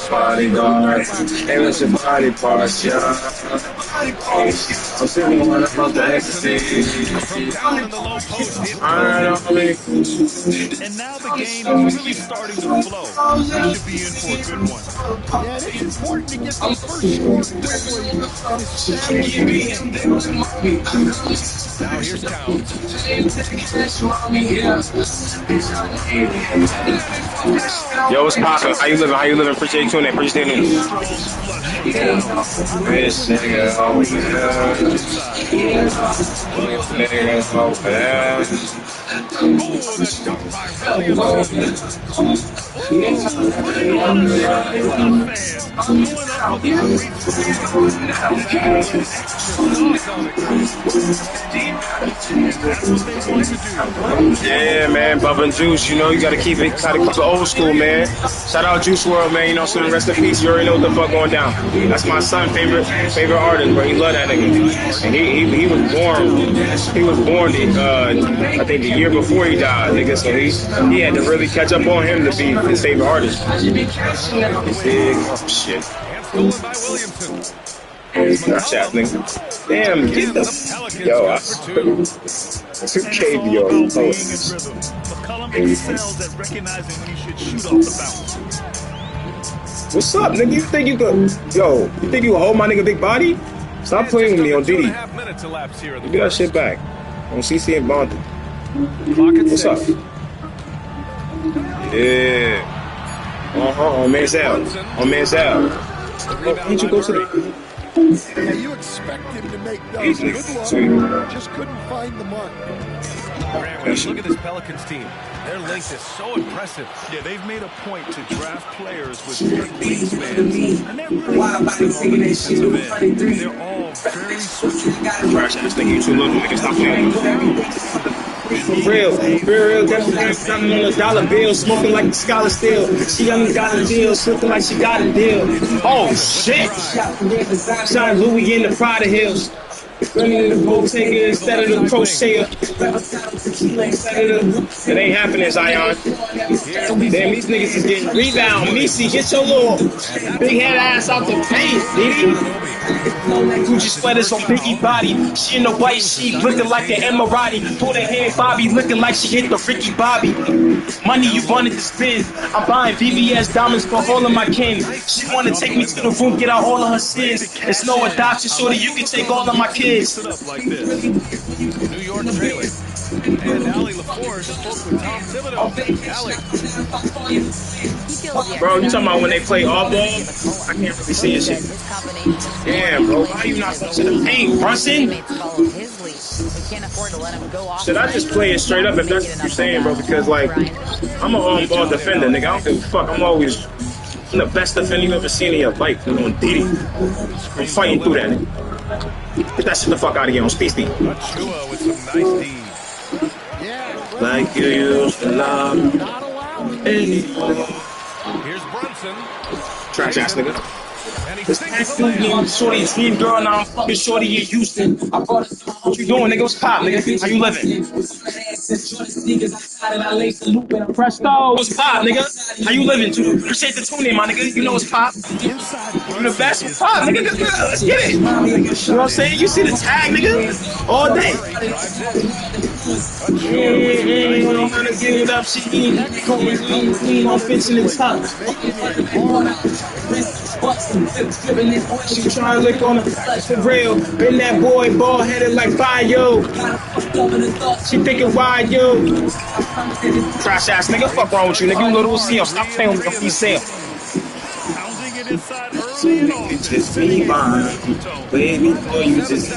Speaker 1: Bodyguard, it was your body parts, yeah. I'm sitting on the ecstasy.
Speaker 2: From down in the low post, it
Speaker 8: And now the game is really starting to flow. They should be in for a good one.
Speaker 4: Yeah, it's important to get the first score.
Speaker 2: now here's Towns.
Speaker 1: Yo, what's poppin'? How you living? Appreciate you tuning in. Appreciate you. This nigga always Yeah, man, Bubba and Juice, you know, you gotta keep it old school, man. Shout out Juice WRLD, man, you know, so the rest in peace, you already know what the fuck going down. That's my son's favorite artist, bro, he love that nigga. And he was born, I think the year before he died, nigga, so he had to really catch up on him to be his favorite artist. Oh, shit.
Speaker 2: And stolen by Williamson.
Speaker 1: Shot, nigga. Damn, get the... Yo, 2K, yo.
Speaker 8: McCollum excels at recognizing when he should shoot off the bounce.
Speaker 1: What's up, nigga? You think you can hold my nigga Big Body? Stop playing with me on DD. Get that shit back. On CC and Bonded. What's up? Yeah. On man's out. On man's out. Why don't you go to the...
Speaker 4: Yeah, you expect him to make those good ones, just couldn't find the mark.
Speaker 2: Grant, when you look at this Pelicans team, their length is so impressive.
Speaker 8: Yeah, they've made a point to draft players with big wingspans, and they're really on the defensive end. They're all very switchable.
Speaker 1: Trash ass nigga, you too little, nigga. Stop playing. For real, definitely something on a dollar bill, smoking like the scholar still. She only got a deal, slipping like she got a deal. Oh shit! Shot Louis in the Prada Hills. Running the boat taker instead of the crocheter. It ain't happening, Zion. Damn, these niggas is getting rebound. Missy, get your little big head ass out the paint, nigga.
Speaker 9: Gucci sweaters on Biggie body. She in the white sheet looking like an Emirati. Pull her hair Bobby looking like she hit the Ricky Bobby. Money you wanted to spend. I'm buying VVS diamonds for all of my kin. She wanna take me to the room, get out all of her sins. It's no adoption, shorty, you can take all of my kids.
Speaker 2: New York trailing. And Allie LaForce spoke with Tom Thibodeau. Allie.
Speaker 9: Bro, you talking about when they play all ball? I can't really see it shit. Damn, bro, why you not going to the paint, Brunson? Should I just play it straight up if that's what you're saying, bro? Because, like, I'm an on-ball defender, nigga. I don't give a fuck. I'm the best defender you've ever seen in your life. I'm on DD. I'm fighting through that, nigga. Get that shit the fuck out of here on Speed Speed.
Speaker 2: Achua with some nice D's.
Speaker 9: Like you used to love anymore.
Speaker 2: Here's Brunson.
Speaker 9: Trash ass nigga.
Speaker 2: And he
Speaker 9: This
Speaker 2: sinks the lane.
Speaker 9: I'm shorty, dream girl, now I'm fucking shorty in Houston. What you doing, nigga? What's pop, nigga? How you living? Presto, what's pop, nigga? How you living, too? Appreciate the tune in, my nigga. You know what's pop. You the best. What's pop, nigga? Let's get it. You know what I'm saying? You see the tag, nigga? All day. You know how to get it up. She ain't on fixing the top. She trying to lick on the for real. Been that boy, bald headed like Bio. She thinking why yo? Trash ass nigga, fuck wrong with you, nigga? You little seal. Stop playing with me. Please sell. It's just me, fine. Way before you just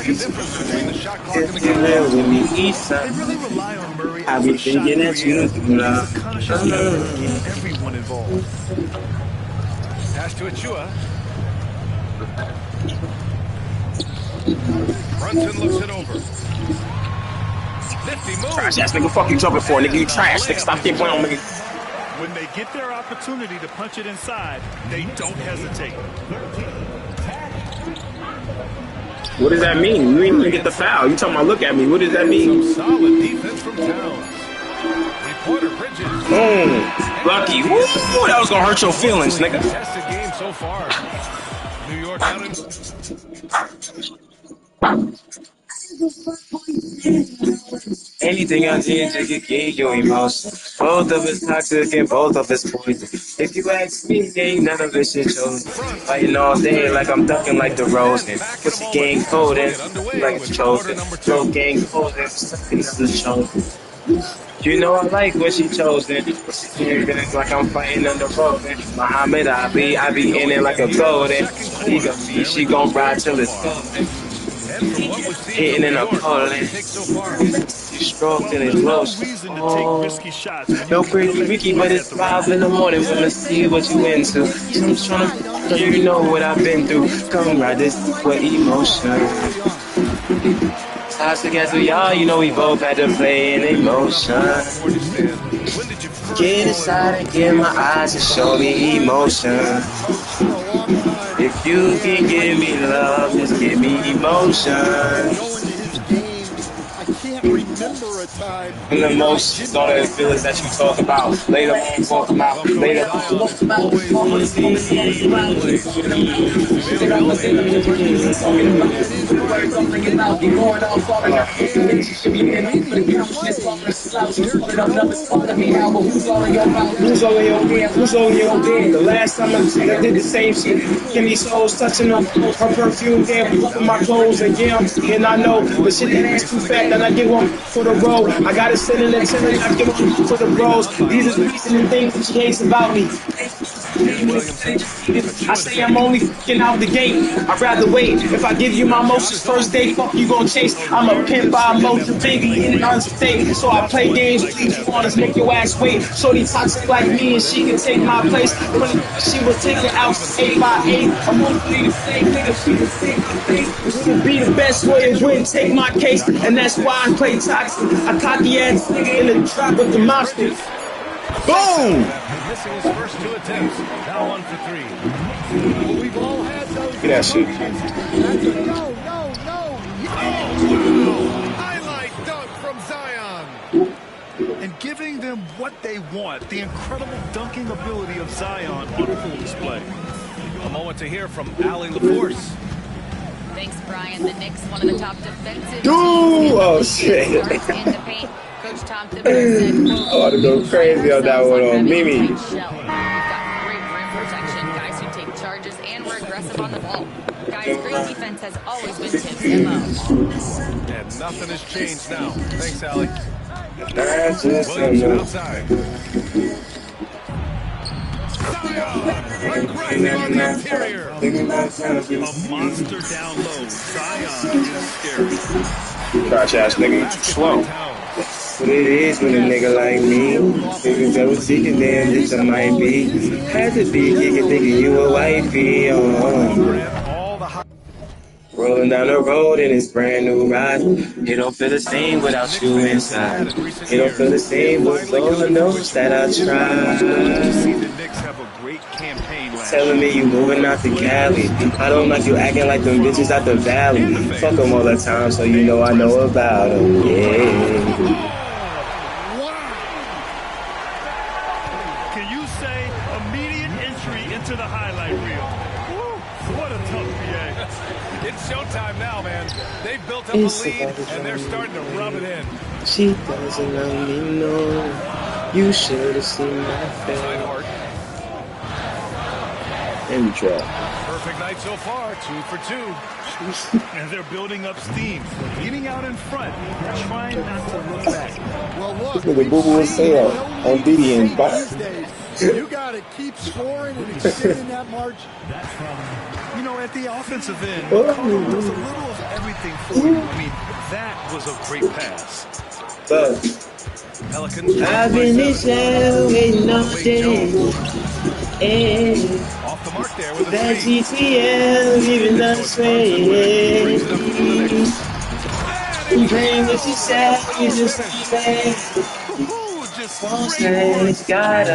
Speaker 9: with me, east side. I be thinking that you love.
Speaker 8: Everyone involved.
Speaker 2: Pass to Achua. Brunson looks it over. 50 moves.
Speaker 9: Trash ass nigga, fuck you jumping for, nigga? You trash, nigga. Stop getting playing on me.
Speaker 8: When they get their opportunity to punch it inside, they don't hesitate.
Speaker 9: What does that mean? You ain't even get the foul. You talking about look at me. What does that mean?
Speaker 2: Some solid defense from Towns. Reporter Bridges.
Speaker 9: Boom. Lucky. Woo, that was gonna hurt your feelings, nigga.
Speaker 2: Tested game so far. New York out in...
Speaker 9: Anything I did to get your emotions. Both of us toxic and both of us poison. If you ask me, ain't none of this shit chosen. Fighting all day like I'm ducking like the rose. And pussy gang cold and like it's chosen. Throat gang cold and sucking up the chosen. You know I like what she chosen. Like I'm fighting under rope. Muhammad Ali, I be in it like a golden. She gon' ride till it's golden. Hitting in a calling. You stroke and it's close. Oh. No pretty Ricky, but it's 5 in the morning. Wanna see what you into. I'm trying to, you know what I've been through. Come ride this with emotion. Toxic as we are, you know we both had to play in emotion. Get inside and get my eyes and show me emotion. If you can give me love, just give me emotion. And the most all the feelings that you talk about later on, talk about later on. Who's all in your bed? Who's all in your bed? The last time I did the same shit, and these hoes touching them, her perfume, damn, fluffing my clothes, and yeah, and I know the shit that ass too fat, then I give one for the road. I gotta sit in the chillin', I give one for the bros. These are the recent things that she hates about me. I say I'm only fucking out the gate. I'd rather wait. If I give you my emotions first day, fuck you gon' chase. I'm a pimp by emotion, Biggie in unstate. So I play games, please you wanna make your ass wait. Shorty toxic like me and she can take my place. When she was taking out 8 by 8, I'm mostly the same nigga, she can take my face. Wouldn't be the best way, it wouldn't take my case. And that's why I play toxic. I cocky ass nigga in the trap with the monsters. Boom!
Speaker 2: Missing his first 2 attempts. Now 1 for 3. We've all had those.
Speaker 9: Look at that shit.
Speaker 2: No. Highlight dunk from Zion.
Speaker 8: And giving them what they want, the incredible dunking ability of Zion on full display.
Speaker 2: A moment to hear from Allie LaForce.
Speaker 10: Brian, the Knicks, one of the top defensive
Speaker 9: Dude, oh shit.
Speaker 10: starts in the paint. Coach Tom Thibodeau said, quote,
Speaker 9: I ought to go crazy on that one on Mimi.
Speaker 10: We've got great rim protection, guys who take charges, and we're aggressive on the ball. Guys, great defense has always been Tim's MO.
Speaker 2: And nothing has changed now. Thanks, Allie.
Speaker 9: That's just
Speaker 2: Williamson outside. Aggressive on the interior.
Speaker 8: A monster down low. Zion is scary.
Speaker 9: crotch ass nigga, you too slow. What it is when a nigga like me, niggas that was seeking damn bitch I might be. Had to be kicking thinking you a wifey. Rolling down the road in this brand new ride. It don't feel the same without you inside. It don't feel the same, but Lord knows that I tried. Telling me you moving out to Cali. I don't like you acting like them bitches out the valley. Fuck them all the time, so you know I know about them. Yeah.
Speaker 8: Can you say immediate entry into the highlight reel? Woo, what a tough PA.
Speaker 2: It's showtime now, man. They've built up a lead, and they're starting to rub it in.
Speaker 9: She doesn't let me know. You should have seen my face. And trap.
Speaker 2: Perfect night so far, 2 for 2.
Speaker 8: And they're building up steam, getting out in front, trying not to look back.
Speaker 4: Well, look,
Speaker 9: The boo-boo will sail on BD and
Speaker 4: you got to keep scoring and extending that margin.
Speaker 8: You know, at the offensive end, Carl does a little of everything for you. I mean, that was a great pass.
Speaker 2: Pelicans.
Speaker 9: I've been inside waiting all day.
Speaker 2: Off the mark there with a
Speaker 9: That
Speaker 2: three.
Speaker 9: GTL even us way. Playing with yourself, you just bad. Just got a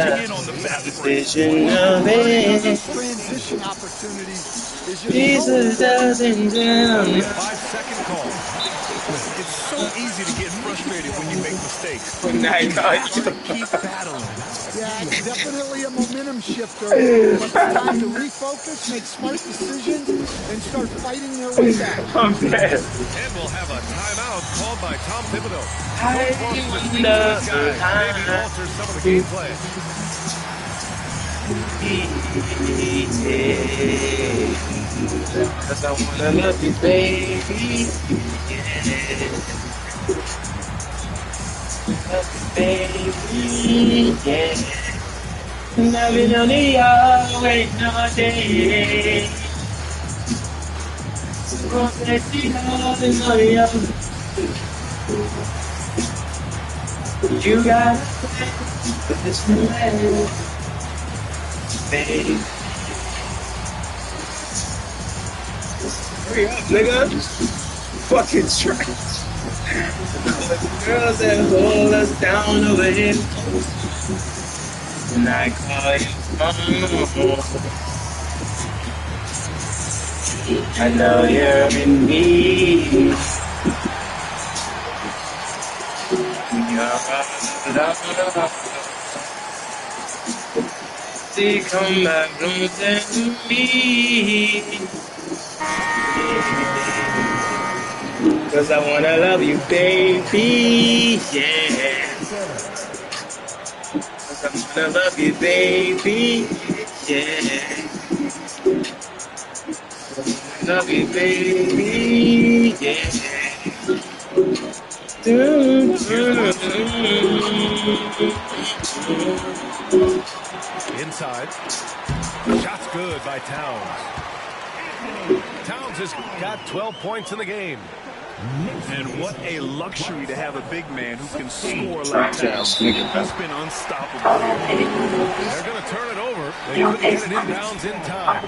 Speaker 9: vision of it.
Speaker 4: Transition opportunities.
Speaker 9: Jesus doesn't drown.
Speaker 2: 5-second call.
Speaker 8: It's so easy to get frustrated when you make mistakes.
Speaker 9: Keep
Speaker 8: battling.
Speaker 4: Yeah, it's definitely a momentum shifter. But it's time to refocus, make smart decisions, and start fighting their way back.
Speaker 9: I'm dead.
Speaker 2: And we'll have a timeout called by Tom Thibodeau.
Speaker 9: Maybe
Speaker 2: alters some of the gameplay.
Speaker 9: Cause I wanna love you, baby. Love you, baby. Yeah. Loving on the yard, waiting all day. So sexy, loving on the yard. You got this man, baby. Hurry up, nigga. Fucking trash. Girls that hold us down over here. And I call you mama. I know you're in me. See, come back, don't tell me. Cause I wanna love you, baby, yeah. Cause I wanna love you, baby, yeah. Love you, baby, yeah.
Speaker 2: Inside. Shot's good by Towns. Towns has got 12 points in the game.
Speaker 8: And what a luxury to have a big man who can score like that. He's been unstoppable here.
Speaker 2: They're going to turn it over. They couldn't get it inbounds in time.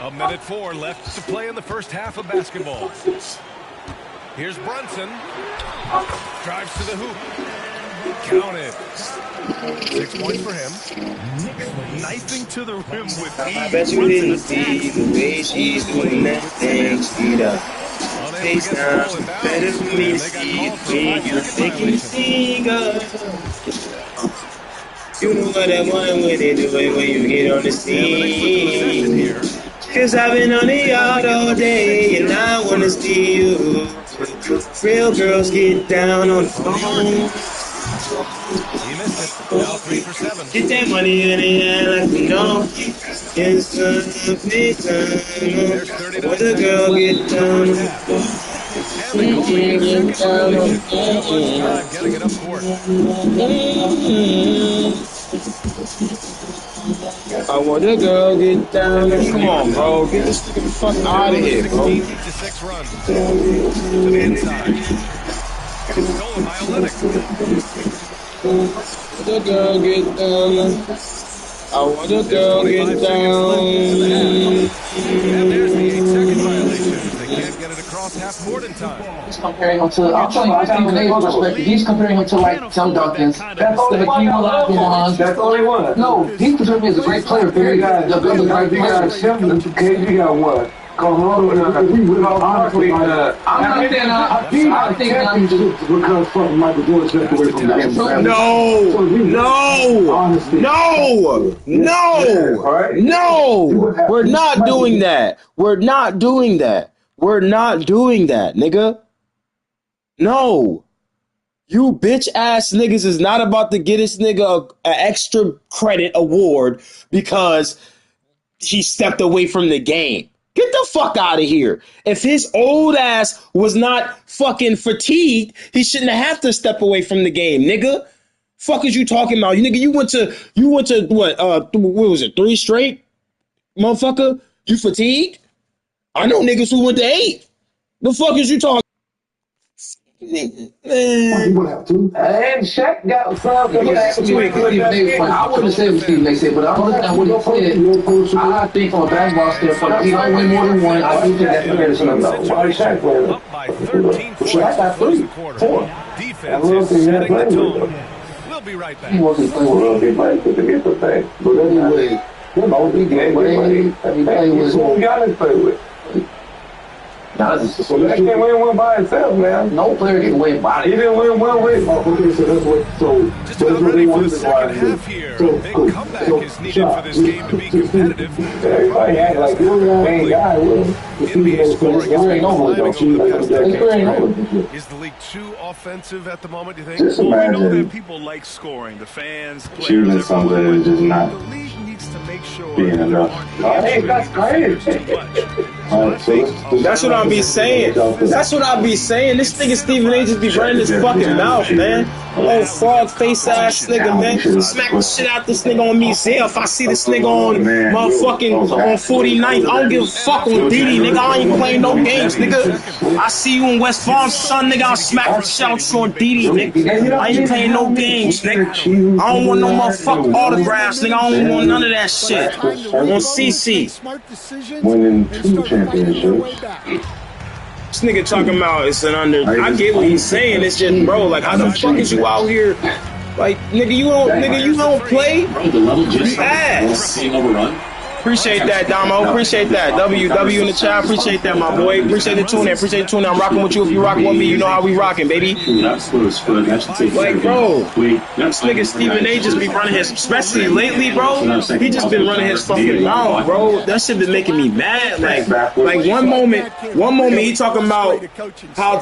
Speaker 2: A minute 4 left to play in the first half of basketball. Here's Brunson. Drives to the hoop. Counted. 6 points for him.
Speaker 8: Knifing to the rim with
Speaker 9: I bet you didn't see the way she's doing that thing. She does. Face down. Better for me to see the way you're thinking. See, girl. You know what I want when they do it when you get on the scene. Cause I've been on the yard all day and I wanna see you. Real girls get down on the phone.
Speaker 2: He missed it. Now 3 for 7.
Speaker 9: Get that money in the air like we know. It's big time.
Speaker 2: There's 39
Speaker 9: What the girl get down on the phone.
Speaker 2: And they call it a second violation. Too much time getting it up court.
Speaker 9: I want the girl get down. Come on, bro. Get this nigga the fuck out of here, bro.
Speaker 2: 16 beat to 6 run. To the inside. It's stolen by Analytical.
Speaker 9: The girl get down. I want the girl get down.
Speaker 2: And there's the 8-second violation. They can't get it across half-court in time.
Speaker 11: He's comparing him to, I'll tell you, I think from their perspective, he's comparing him to like Tim Duncan's. That's only one. That's only one. No, he considered me as a great player, period. You got KG got what? Honestly, I think I'm just because fucking Michael Jordan stepped away from the game.
Speaker 9: No. We're not doing that. We're not doing that. We're not doing that, nigga. No. You bitch ass niggas is not about to get this nigga an extra credit award because he stepped away from the game. Get the fuck out of here. If his old ass was not fucking fatigued, he shouldn't have to step away from the game, nigga. Fuck is you talking about? You nigga, you went to what was it, 3 straight? Motherfucker, you fatigued? I know niggas who went to 8. The fuck is you talking? Man.
Speaker 11: And Shaq got some. I wouldn't say what Stephen A said, but I'm looking at what he said. I think from a basketball standpoint, he don't win more than one. I do think that's fair to some. Why is Shaq playing?
Speaker 2: Up by 13 points.
Speaker 11: Shaq got 3, 4.
Speaker 2: Defense is setting the tone. We'll be right back.
Speaker 11: He wasn't playing with us. He played with the gift of things. But anyway, he played with Giannis played with. So that can't win one by itself, man. No player can win by it. He didn't win one way. Okay, so that's what.
Speaker 2: Just about ready for the second half here. A big comeback is needed for this game to be competitive.
Speaker 11: Everybody act like you're the main guy.
Speaker 2: NBA scoring has been climbing over the past decade. Is the league too offensive at the moment, do you think?
Speaker 8: Well, we know that people like scoring. The fans, players,
Speaker 6: something just not.
Speaker 2: The league needs to make sure
Speaker 6: being enough.
Speaker 11: Hey, that's great.
Speaker 9: That's what I'll be saying. That's what I'll be saying. This nigga Stephen A just be running his fucking mouth, man. Oh, frog face ass nigga, man. Smack the shit out this nigga on me. Say if I see this nigga on motherfucking on 49th, I don't give a fuck on Diddy, nigga. I ain't playing no games, nigga. I see you in West Farm, son, nigga. I'll smack the shit out you on Diddy, nigga. I ain't playing no games, nigga. I don't want no motherfucking autographs, nigga. I don't want none of that shit. On CC.
Speaker 6: Winning 2 championships.
Speaker 9: This nigga talking about it's an under. I get what he's saying. It's just, bro, like, how the fuck is you out here? Like, nigga, you don't play? You ass. Appreciate that, Damo. Appreciate that. W in the chat. Appreciate that, my boy. Appreciate the tune in. Appreciate the tune in. I'm rocking with you. If you rocking with me, you know how we rocking, baby. Like, bro, this nigga Stephen A just be running his, especially lately, bro. He just been running his fucking mouth, bro. That shit been making me mad. Like one moment he talking about how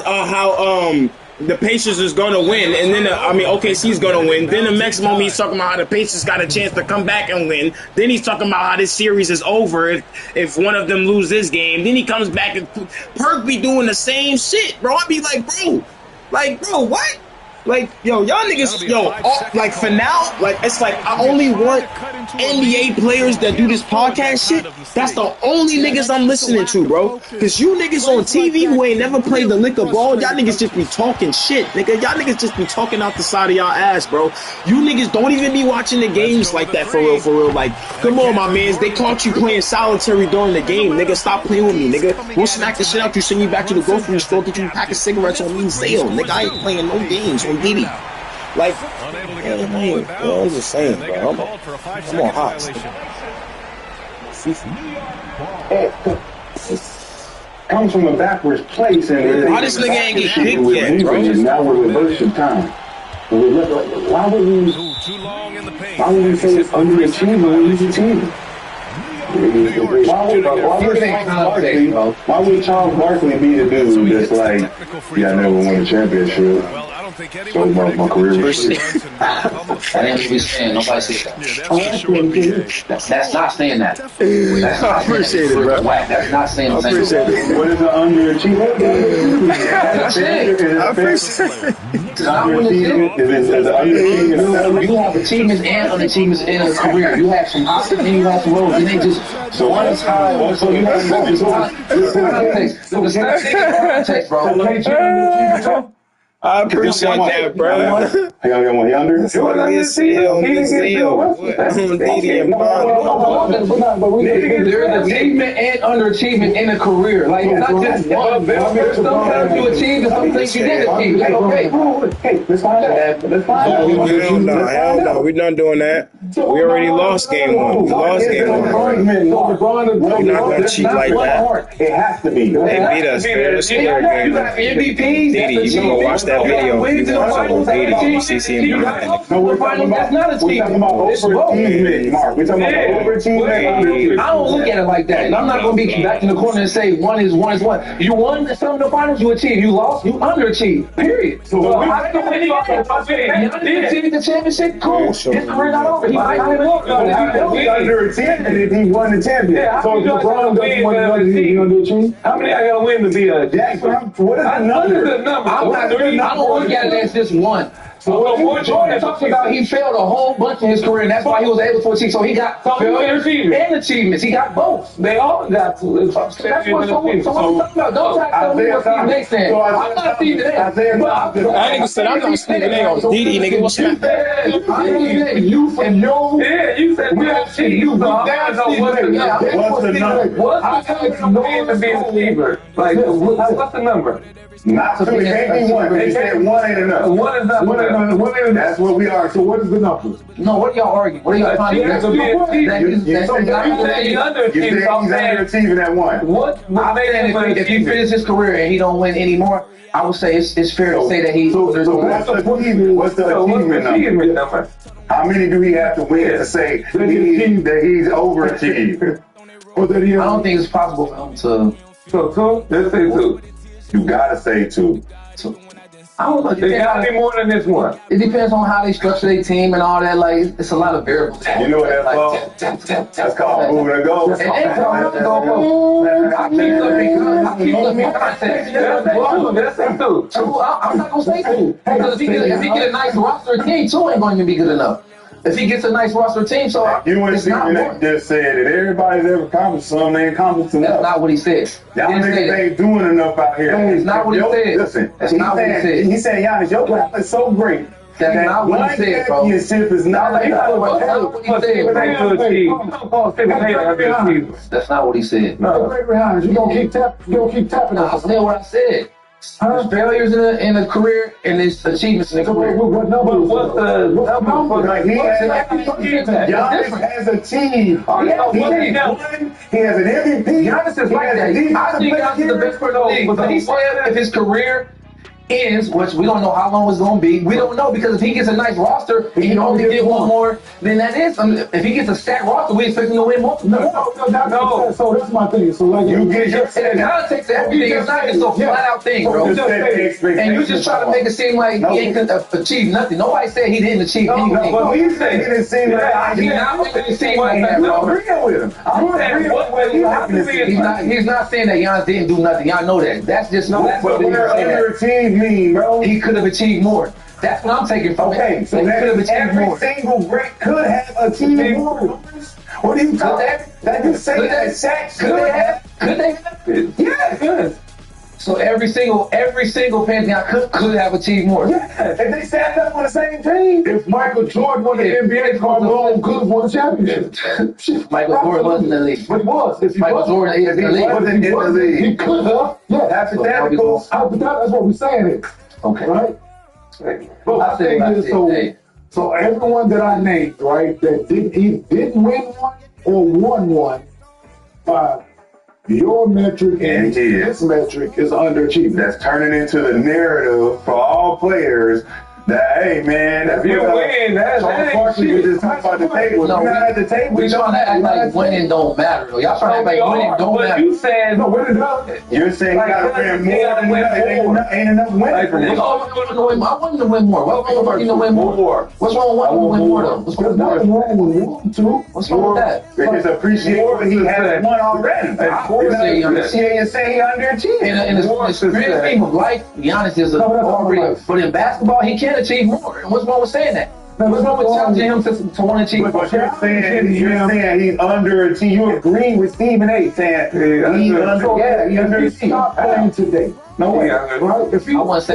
Speaker 9: the Pacers is gonna win, and then OKC's gonna win. Then the next moment he's talking about how the Pacers got a chance to come back and win. Then he's talking about how this series is over if one of them lose this game. Then he comes back and Perk be doing the same shit, bro. I be like, bro, what? Like, yo, y'all niggas, like, for now, like, it's like, I only want NBA players that do this podcast shit. That's the only niggas I'm listening to, bro. Because you niggas on TV who ain't never played the liquor ball, y'all niggas just be talking shit, nigga. Y'all niggas just be talking out the side of y'all ass, bro. You niggas don't even be watching the games like that, for real. Like, come on, my mans. They caught you playing solitary during the game, nigga. Stop playing with me, nigga. We'll smack the shit out you, send you back to the grocery store, get you a pack of cigarettes on me sale, nigga. I ain't playing no games. Diddy. Like, I'm just saying, bro. I'm on hot.
Speaker 11: Comes from a backwards place, and
Speaker 9: why this nigga ain't get picked yet, bro?
Speaker 11: Now we're reversing time.
Speaker 6: Why would we?
Speaker 2: Too long in the paint.
Speaker 6: Why would we say it's underachieving when he's achieving? Why would Charles Barkley be the dude that's like, yeah, I never won a championship? So my career was shit.
Speaker 11: That ain't what we saying. Nobody said that. That's not saying that. That's
Speaker 1: I appreciate it, bro.
Speaker 11: That's not saying the same.
Speaker 6: What is an underachiever?
Speaker 11: That's it.
Speaker 1: I appreciate it.
Speaker 11: You have achievements and unachievements in a career. You have some highs and you have some lows. And they just one is high, one so you have lows. So the stats context, bro.
Speaker 1: I appreciate that, bro.
Speaker 6: He under?
Speaker 1: Didi and
Speaker 11: There is achievement and underachievement in a career. Like, it's not just one. Sometimes you achieve and some things you didn't achieve. Like, okay.
Speaker 6: Hey, let's find out.
Speaker 1: Hell no. We're not doing that. We already lost game one. We lost game one. We're not going to cheat like that.
Speaker 6: It has to be.
Speaker 1: They beat us, man. Let's hear a game.
Speaker 11: MVPs.
Speaker 1: Didi, you can go watch that video. You watch Didi, you see him.
Speaker 6: No, we're talking about overachievement, Mark. We're talking about overachievement.
Speaker 11: I don't look at it like that. And I'm not going to be back in the corner and say one is one. You won some of the finals, you achieved. You lost, you underachieved. Period. So he achieved the championship. Cool. His career not over. He
Speaker 6: underachieved if he won the championship. So if LeBron doesn't want to underachieve, how many are going to win to be a Jackson? What is the number?
Speaker 11: I don't look at it as just one. So Jordan talks about he failed a whole bunch in his career, and that's why he was able to achieve. So he got failures and achievements. He got both.
Speaker 6: They all got to.
Speaker 11: That's what I'm talking about. Don't try to tell me what Steve Nash said. I'm not Steve Nash.
Speaker 1: I ain't even said I'm not Stephen A. on Didi, nigga. What's that?
Speaker 11: You said no.
Speaker 6: Yeah, you said we have to. You what's the number? What's the number to be a receiver? Like, what's the number? Not two. It can't be one. They said one ain't enough. One is not. That's what we are. So what is the number?
Speaker 11: No, what are y'all arguing? What are y'all talking about?
Speaker 6: He's underachieving at one.
Speaker 11: What? If he finishes his career and he don't win anymore, I would say it's fair to say that he.
Speaker 6: So what's the achievement number? How many do he have to win to say that he's overachieved?
Speaker 11: I don't think it's possible for him to.
Speaker 6: So two? Let's say two. You gotta say two.
Speaker 11: I don't know.
Speaker 6: It gotta be more than this one.
Speaker 11: It depends on how they structure their team and all that. Like, it's a lot of variables.
Speaker 6: You know what that's called? That's called moving and go.
Speaker 11: I keep looking context. I'm not gonna say two. Because if he get a nice roster team, two ain't going to be good enough. If he gets a nice roster team, so
Speaker 6: you and Stephen just said that everybody's ever accomplished something, they accomplished enough.
Speaker 11: That's not what he said.
Speaker 6: Y'all niggas ain't doing enough out here.
Speaker 11: That's not what he said.
Speaker 6: Listen,
Speaker 11: that's not what he said.
Speaker 6: He said, Giannis, your rap is so great.
Speaker 11: That's not what he said, bro.
Speaker 6: Championship is not like
Speaker 11: that's not what he said. That's not what he said.
Speaker 6: No, you gonna keep tapping.
Speaker 11: I said what I said. His failures in a career and his achievements in a career.
Speaker 6: What number? What's the number? Like Giannis has a team. He has an MVP.
Speaker 11: Giannis is like that. I think Giannis is the best player in the league. But he said if his career ends, which we don't know how long it's going to be. We don't know because if he gets a nice roster and he only get one more, then that is. If he gets a stacked roster, we expect him to win more. No.
Speaker 6: So that's my thing. So like you get your
Speaker 11: context of everything. It's not just a flat out thing, bro. And you just try to make it seem like he ain't achieved nothing. Nobody said he didn't achieve anything.
Speaker 6: But we say he didn't seem like
Speaker 11: he's not making it seem like that, bro.
Speaker 6: I'm agreeing with him.
Speaker 11: He's not saying that Giannis didn't do nothing. Y'all know that. That's just no. That's what
Speaker 6: we're underachieved. Bro.
Speaker 11: He could have achieved more. That's what I'm taking from
Speaker 6: him. So he could have achieved more. Every single great could have achieved more. What do you call that? That you say that Shaq
Speaker 11: could they have?
Speaker 6: Yeah, good.
Speaker 11: So every single Pantheon could have achieved more.
Speaker 6: Yeah, if they sat up on the same team. If Michael Jordan won the NBA, Carmelo could have won the championship.
Speaker 11: Michael Jordan wasn't in the league.
Speaker 6: But he was. If
Speaker 11: Michael Jordan is in the league.
Speaker 6: Wasn't in the league. He could have. Yeah, hypothetical. That's what we're saying.
Speaker 11: Okay.
Speaker 6: Right? But I think so everyone that I named, right, that didn't win one or won one, your metric and his metric is underachieving. That's turning into the narrative for all players Hey man, if you win, that's shit. Just talk about the table.
Speaker 11: No,
Speaker 6: you're not at the table.
Speaker 11: We trying to act like winning don't matter. Y'all trying to act like winning don't matter.
Speaker 6: You saying no, winning does. You're saying you gotta win more than ain't enough winning for this.
Speaker 11: I want to win more. What's wrong with win more? What's wrong with wanting to win more though? What's wrong with wanting to? What's wrong with that?
Speaker 6: Just appreciate what he has won already. Of course, you're saying he underachieved.
Speaker 11: In the grand scheme of life, Giannis is but in basketball, he can achieve more. And what's wrong with saying that? What's wrong with challenging him to want to achieve more?
Speaker 6: But you're saying he's underachieved. You agree with Stephen A. saying he underachieved.
Speaker 12: Stop playing today. No way, right? If you woke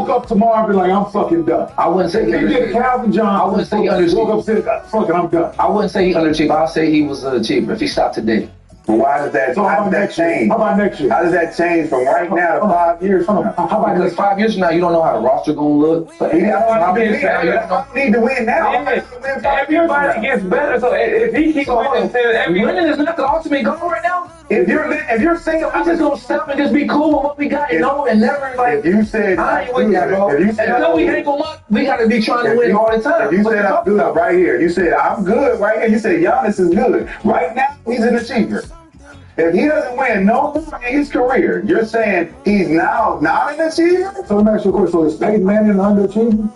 Speaker 12: up tomorrow and be like, I'm fucking done.
Speaker 11: I wouldn't say he
Speaker 12: did Calvin Johnson. I wouldn't say he underachieved. Woke up and said, fuck it, I'm done.
Speaker 11: I wouldn't say he underachieved. I'll say he was an achiever if he stopped today.
Speaker 6: But why does that?
Speaker 12: So
Speaker 6: how does that change?
Speaker 12: How about next year?
Speaker 6: How does that change from right now to 5 years from now?
Speaker 11: How about because 5 years from now you don't know how the roster gonna look? But
Speaker 6: you don't need to win now.
Speaker 12: Everybody gets better. So if he keeps
Speaker 11: winning is not the ultimate goal right now.
Speaker 6: If you're saying
Speaker 11: I'm just gonna stop and just be cool with what we got, and never like.
Speaker 6: If you said
Speaker 11: I ain't with that, bro. Until we hang them up, we gotta be trying to win all the time.
Speaker 6: If you said I'm good right here, you said I'm good right here. You said Giannis is good right now. He's an achiever. If he doesn't win no more in his career, you're saying he's now not an achiever?
Speaker 12: So let me ask you a question. So is Peyton Manning an underachiever?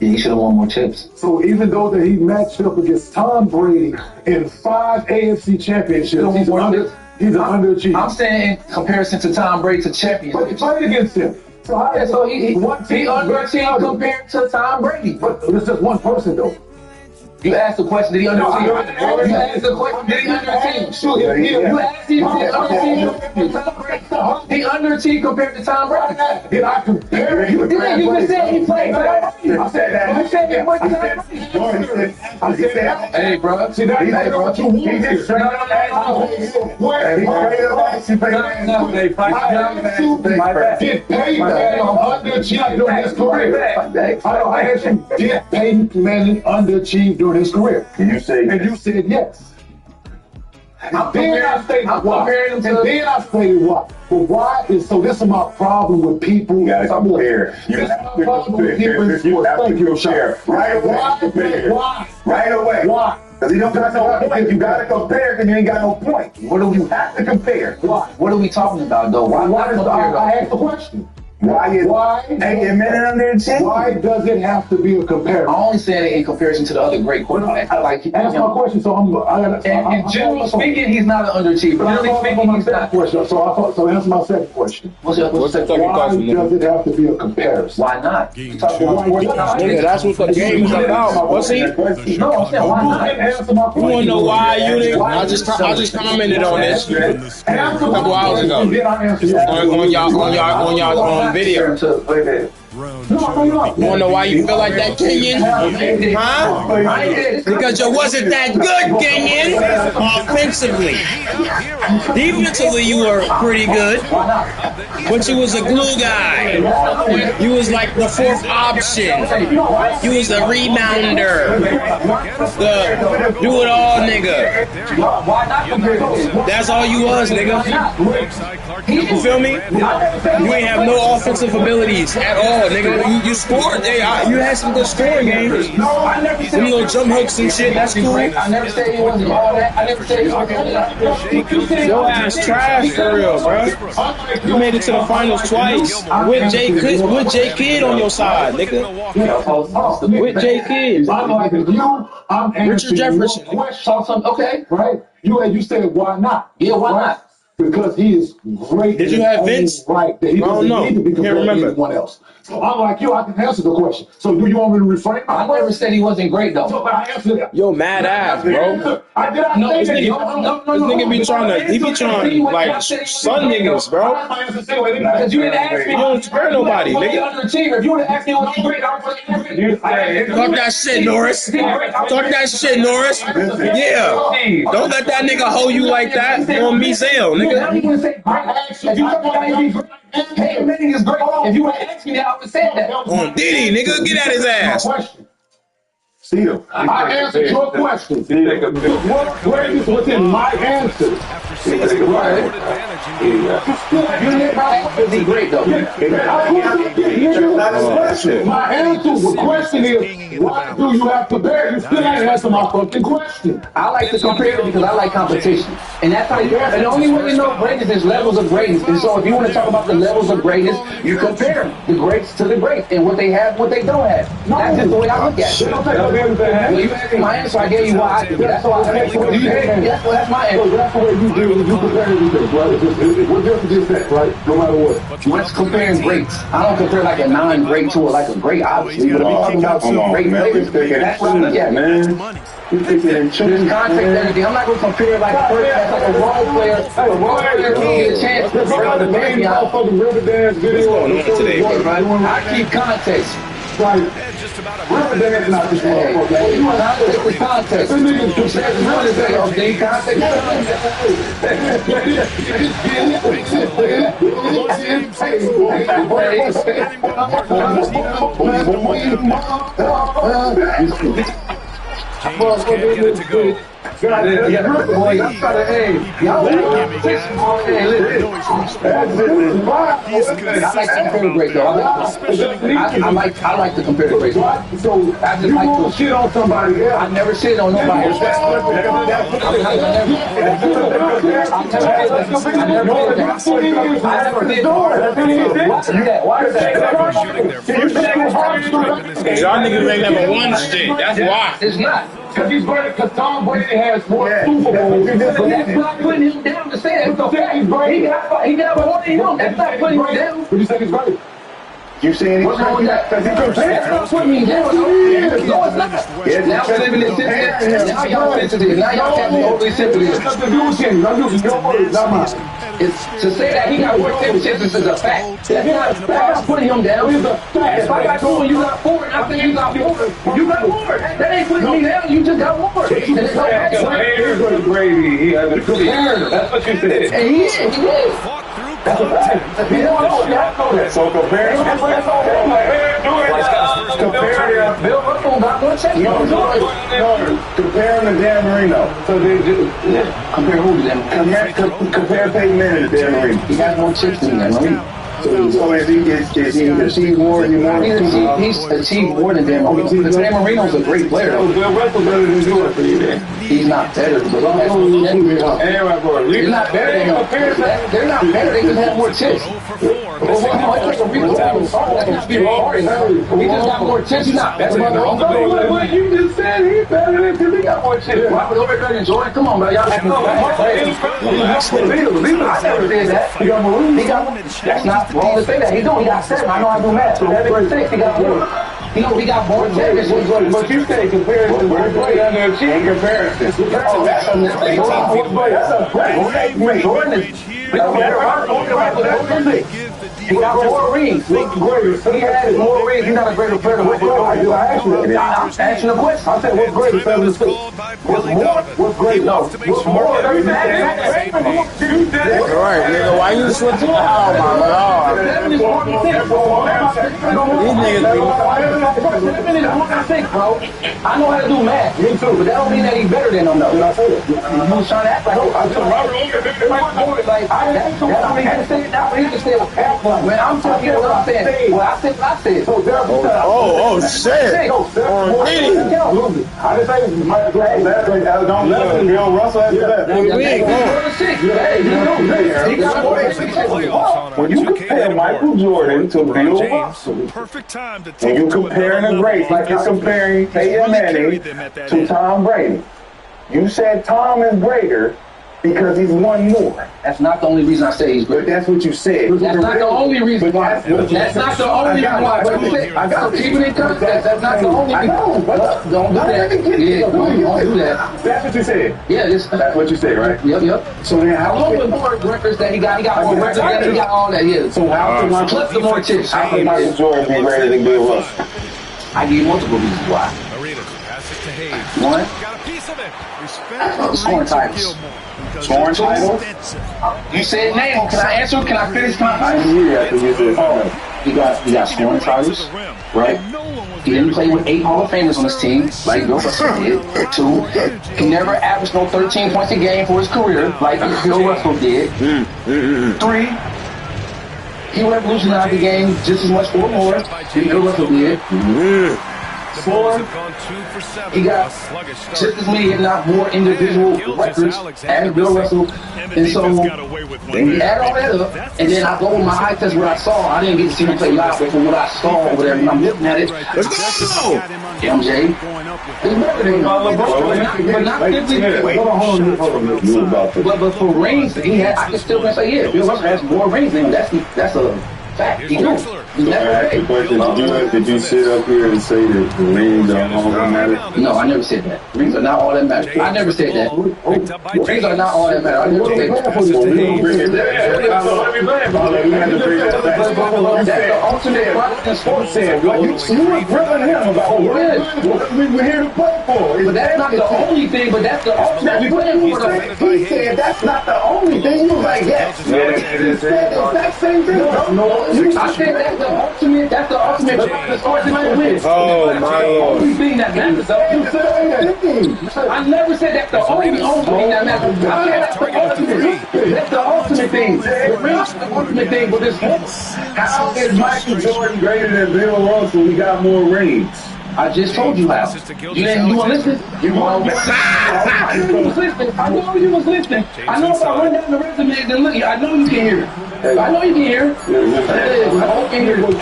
Speaker 11: Yeah, he should have won more chips.
Speaker 12: So even though that he matched up against Tom Brady in 5 AFC championships, he's an underachiever.
Speaker 11: I'm saying in comparison to Tom Brady to champions.
Speaker 12: But he played against him.
Speaker 11: So he underachieved compared to Tom Brady.
Speaker 12: But it's just one person though.
Speaker 11: You asked the question, did he underachieve? You asked the question, did he underachieve? You asked him, he underachieved compared to Tom Brady.
Speaker 12: Did I compare him?
Speaker 11: You did. You just said he played better.
Speaker 6: I said that.
Speaker 11: You said he played better.
Speaker 6: I said that.
Speaker 11: Hey, bro.
Speaker 12: See, now you
Speaker 6: He just straight up
Speaker 12: did Peyton Manning underachieve during his career? I asked you, did Peyton Manning underachieve during his career?
Speaker 6: You say
Speaker 12: and you said yes. Then I stated why. But why is so? This is my problem with people.
Speaker 6: You gotta compare. You have to compare. Right away.
Speaker 12: Why?
Speaker 6: Right away.
Speaker 12: Why?
Speaker 6: Because you don't got no point. You gotta compare because you ain't got no point. What do you have to compare?
Speaker 12: Why?
Speaker 11: What are we talking about though? Why compare?
Speaker 12: I asked the question.
Speaker 6: Why
Speaker 12: does it have to be a comparison?
Speaker 11: I'm only saying it in comparison to the other great quarterbacks.
Speaker 12: That's my question. So
Speaker 11: and generally speaking, he's not an underachiever. Generally speaking, he's not.
Speaker 12: So answer my second question.
Speaker 9: What's the second question?
Speaker 12: Why does it have to be a comparison?
Speaker 11: Why not?
Speaker 9: Nigga, that's what the game is about. What's he?
Speaker 11: No, I'm saying why not?
Speaker 12: Answer my question.
Speaker 9: You wanna know why you didn't? I just commented on this a couple hours ago on y'all video. You wanna know why you feel like that, Kenyon? Huh? Because you wasn't that good, Kenyon. Offensively. Defensively, you were pretty good. But you was a glue guy. You was like the fourth option. You was a rebounder. The do-it-all nigga. That's all you was, nigga. You feel me? You ain't have no offensive abilities at all, nigga. You scored. You had some good scoring games. Some little jump hooks and shit. That's cool.
Speaker 11: I never said it wasn't all that. I never said it was all that.
Speaker 9: Your ass trash for real, bro. You made it to the finals twice with J Kidd on your side, nigga. With J Kidd.
Speaker 12: I'm
Speaker 9: Richard Jefferson.
Speaker 11: Okay.
Speaker 12: Right? You said why not?
Speaker 11: Yeah, why not?
Speaker 12: Because he is great.
Speaker 9: Did you have Vince?
Speaker 12: Right. That he doesn't need to be compared to anyone else. So I'm like you, I can answer the question. So do you want me to reframe?
Speaker 11: I never said he wasn't great though.
Speaker 12: So, but I answered that.
Speaker 9: Yo, mad ass, bro. This nigga be trying to like son niggas, bro.
Speaker 11: Because you didn't ask me.
Speaker 9: You don't spare nobody, nigga.
Speaker 11: If you would have asked me what great, I would
Speaker 9: Talk that shit, Norris. Talk that shit, Norris. Yeah. Don't let that nigga hold you like that on me, Zale, nigga.
Speaker 11: Peyton Manning is great. If you would have asked me that, I would have said that.
Speaker 9: On Diddy, nigga, get at his ass.
Speaker 12: See them. I answered your question. What greatness was in my answer?
Speaker 11: You didn't be great though.
Speaker 12: My answer, the question is, why do you have to compare? You still ain't answer my fucking question.
Speaker 11: I like to compare it because I like competition. And that's how you, and the only way you know greatness is levels of greatness. And so if you want to talk about the levels of greatness, you compare the greats to the greats and what they have, what they don't have. That's just the way I look at it. Well, you asked me my answer, I gave you why. That's why I asked you. That's my answer.
Speaker 12: That's the way you do it. You compare everything, right? What difference is that, right? No matter what.
Speaker 11: What's comparing greats? I don't compare like a non-great to like a great, obviously. But I'm talking about some great players. That's what I look at, man. There's context and everything. I'm not going to compare like a person that's like a role player. A role player can get a chance to break the baby out.
Speaker 9: What's going on today,
Speaker 11: I keep context.
Speaker 12: Right. Riverdale's not this motherfucker.
Speaker 11: You want to take the context. This nigga do say Riverdale. Okay, context.
Speaker 2: James can't get it to go.
Speaker 11: Y'all I like to compare the great though. I like to compare the great. So I just like to
Speaker 12: shit on somebody else.
Speaker 11: I never shit on nobody.
Speaker 9: Y'all niggas ain't never won shit. That's why.
Speaker 11: It's not.
Speaker 12: Because Tom Brady has more Super Bowls.
Speaker 11: But that's not putting him down to say that. It's okay. He got more than him. That's not putting him down.
Speaker 12: But you say he's great.
Speaker 6: You saying
Speaker 11: what's wrong with that? That's not putting me down. No, it's not. Now we're living in sensitive. Now y'all sensitive. Now y'all can't be overly sensitive.
Speaker 12: I'm using your words, not mine.
Speaker 11: It's to say that he got more championships is a fact. That's not a fact. I'm not putting him down. It's a fact. If I got 2 and you got 4, and I think you got 4, you got more. That ain't putting me down. You just got more. And it's okay.
Speaker 6: Brady, he has a comparator. That's what you said.
Speaker 11: And he is.
Speaker 6: That's a fact. You don't know that. So compare. Compare
Speaker 11: Bill Russell got more championships.
Speaker 6: compare him to Dan Marino. So they just
Speaker 11: compare who to them?
Speaker 6: Compare Peyton Manning to Dan Marino.
Speaker 11: He has more chips than Dan Marino.
Speaker 6: So is he achieved more than
Speaker 11: He's achieved more than Dan Marino. Because Dan Marino's a great player.
Speaker 6: Bill Russell better than you are for you then.
Speaker 11: He's not better, but he's not better than him. They're not better. They just have more chips. He just got more chips. He's not better than him.
Speaker 6: What you just said, he's better than him. He got more chips.
Speaker 11: Robert Overton and Jordan, come on, bro. Y'all acting crazy. I never did that. He got that's not wrong to say that. He got 7. I know I do math. So that's 6. He got more. He got more championships.
Speaker 6: But you say comparison, we're great under in comparison.
Speaker 11: Oh, that's a great. Jordan is. He got more rings. He has more rings. He's not a greater player than what I asked you the question. I said, what's greater than the 6? What's great? No. What's more?
Speaker 9: All right, nigga. Why you switching? Oh my God. These
Speaker 11: niggas bro. I know how to do math. Me too. But that don't mean that he's better than them, though. You was trying to act like he can say when I'm telling you what I'm saying. Well, I said what I said. So
Speaker 9: shit.
Speaker 6: I just say Michael Jackson, don't let him Bill Russell after that. When you compare Michael Jordan to Bill Russell, when you comparing the greats, like you're comparing Peyton Manning to Tom Brady, you said Tom is greater because he's won more.
Speaker 11: That's not the only reason I say he's great.
Speaker 6: That's what you said.
Speaker 11: That's not the only reason why. That's not the only reason why. I got to keep it in context. That's not the only reason. Don't do that. Yeah, don't do that.
Speaker 6: That's what you said.
Speaker 11: Yeah,
Speaker 6: that's what you said, right?
Speaker 11: Yep. So then how long with more records that he got? He got more records that he got all that. Yeah. So how plus the more chips?
Speaker 6: How can Michael Jordan be greater than Bill Russell?
Speaker 11: I give you multiple reasons why. One. Scoring titles.
Speaker 6: Scoring titles?
Speaker 11: You said name. Can I answer? Can I finish my
Speaker 6: I didn't hear you after you said
Speaker 11: He got scoring titles, right? He didn't play with 8 Hall of Famers on his team, like Bill Russell did. 2, he never averaged no 13 points a game for his career, like Bill Russell did. 3, he revolutionized the game just as much or more than Bill Russell did. 4, he got just as many, if not more, individual records as Bill Russell. And so, when we add all that up, and then I go with my eye test what I saw. I didn't get to see him play live, but from what I saw over there, when I'm looking at it, let's go! MJ is better than LeBron, but not simply. But for rings, I can still say, yeah, Bill Russell has more rings than him. That's a fact. He do.
Speaker 12: The question, did you sit up here and say that the rings are all that matter?
Speaker 11: No, I never said that. Rings are not all that matter. I never said that. Rings are not all that matter. I never said that. That's the ultimate product in sports. You were grilling him about what we were here to play for. But that's not the only thing, but that's the ultimate playing for. He said that's not the only thing. You was like, yes. He said the exact same thing. I said that's the ultimate discourse in my win.
Speaker 9: Oh my Lord.
Speaker 11: The only thing that matters. I never said that's the only thing that matters. I said that's the ultimate thing. The ring's the ultimate thing, but it's
Speaker 12: how is Michael Jordan greater than Bill Russell? We got more rings.
Speaker 11: I just told you how. You weren't listening. You was listening. I know you was listening. I know if I run down the resume, then look, I know you can hear it. I know you can hear it. I can hear it. We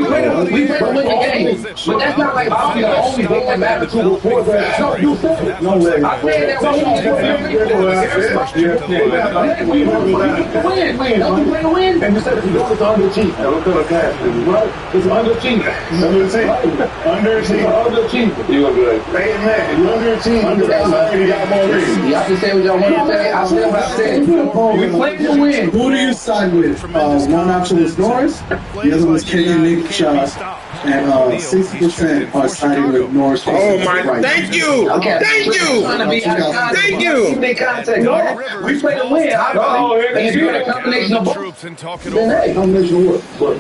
Speaker 11: play to win the game, but that's not like I'm the only thing that matters to before that. No, you said it. No way. I said that we win. Don't you play to win?
Speaker 12: And you said if you go, it's underachieved. Don't put a cash. It's underachieved. Underachieved. You gonna be like, hey man, you underachieved. You got more reasons.
Speaker 11: Y'all can say what y'all want to say. I said what I said. We play to win.
Speaker 13: Who do you side with? One option was Norris, the other was Kenyon Nick Shaw, and 60% are siding with Norris.
Speaker 9: Oh my! Thank you.
Speaker 11: Okay.
Speaker 9: Thank you. Thank you.
Speaker 11: We play to win. And if you had a combination of both, then hey, combination of what?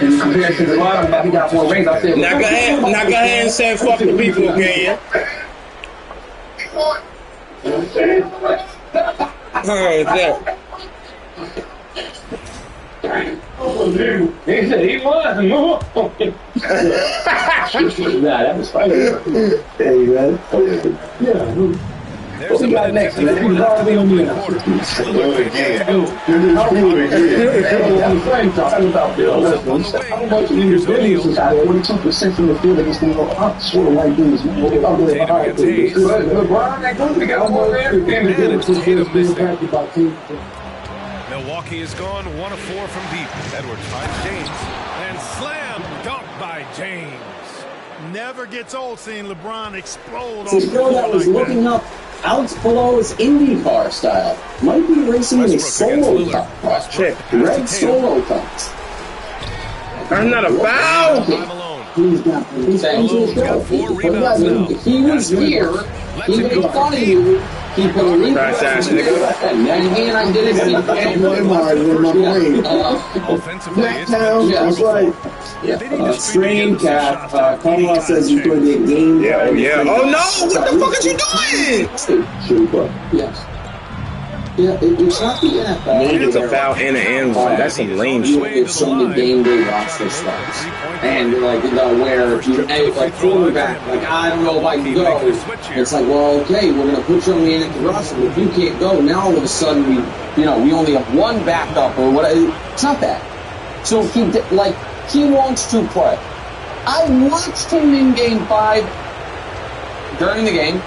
Speaker 11: In comparison to the bottom, he got more rings. I said,
Speaker 9: now go ahead and say fuck the people, okay?
Speaker 11: He said he won. Nah, that was funny. Hey, man. Yeah. What we got next, man? He's already on me. Again. Talking about Bill. How much of these videos is 42% from the field against the sort of white dudes, man? What about the LeBron, that goes to get more everything to do with being impacted by team.
Speaker 2: Milwaukee is gone 1 of 4 from deep. Edwards finds James and slam dunk by James.
Speaker 8: Never gets old seeing LeBron explode.
Speaker 14: This girl that was looking up Alex Palo's IndyCar style might be racing in a solo cup. Red solo cups.
Speaker 9: That's not a foul.
Speaker 14: He's he was here. He made fun of you. He put a link and I did it. Strain cap. Conrad says he's going to be a game.
Speaker 9: Yeah. Oh no! What the fuck are you doing?
Speaker 14: Yes. Yeah, it's not the NFL.
Speaker 9: It's a foul and an end one. That's some lame shit.
Speaker 14: It's some of the game day roster starts. And like, where you like quarterback, like I don't know if I can go. It's like, well, okay, we're gonna put you on the active roster, but if you can't go, now all of a sudden we only have one backup or what? It's not that. So he wants to play. I watched him in Game 5 during the game,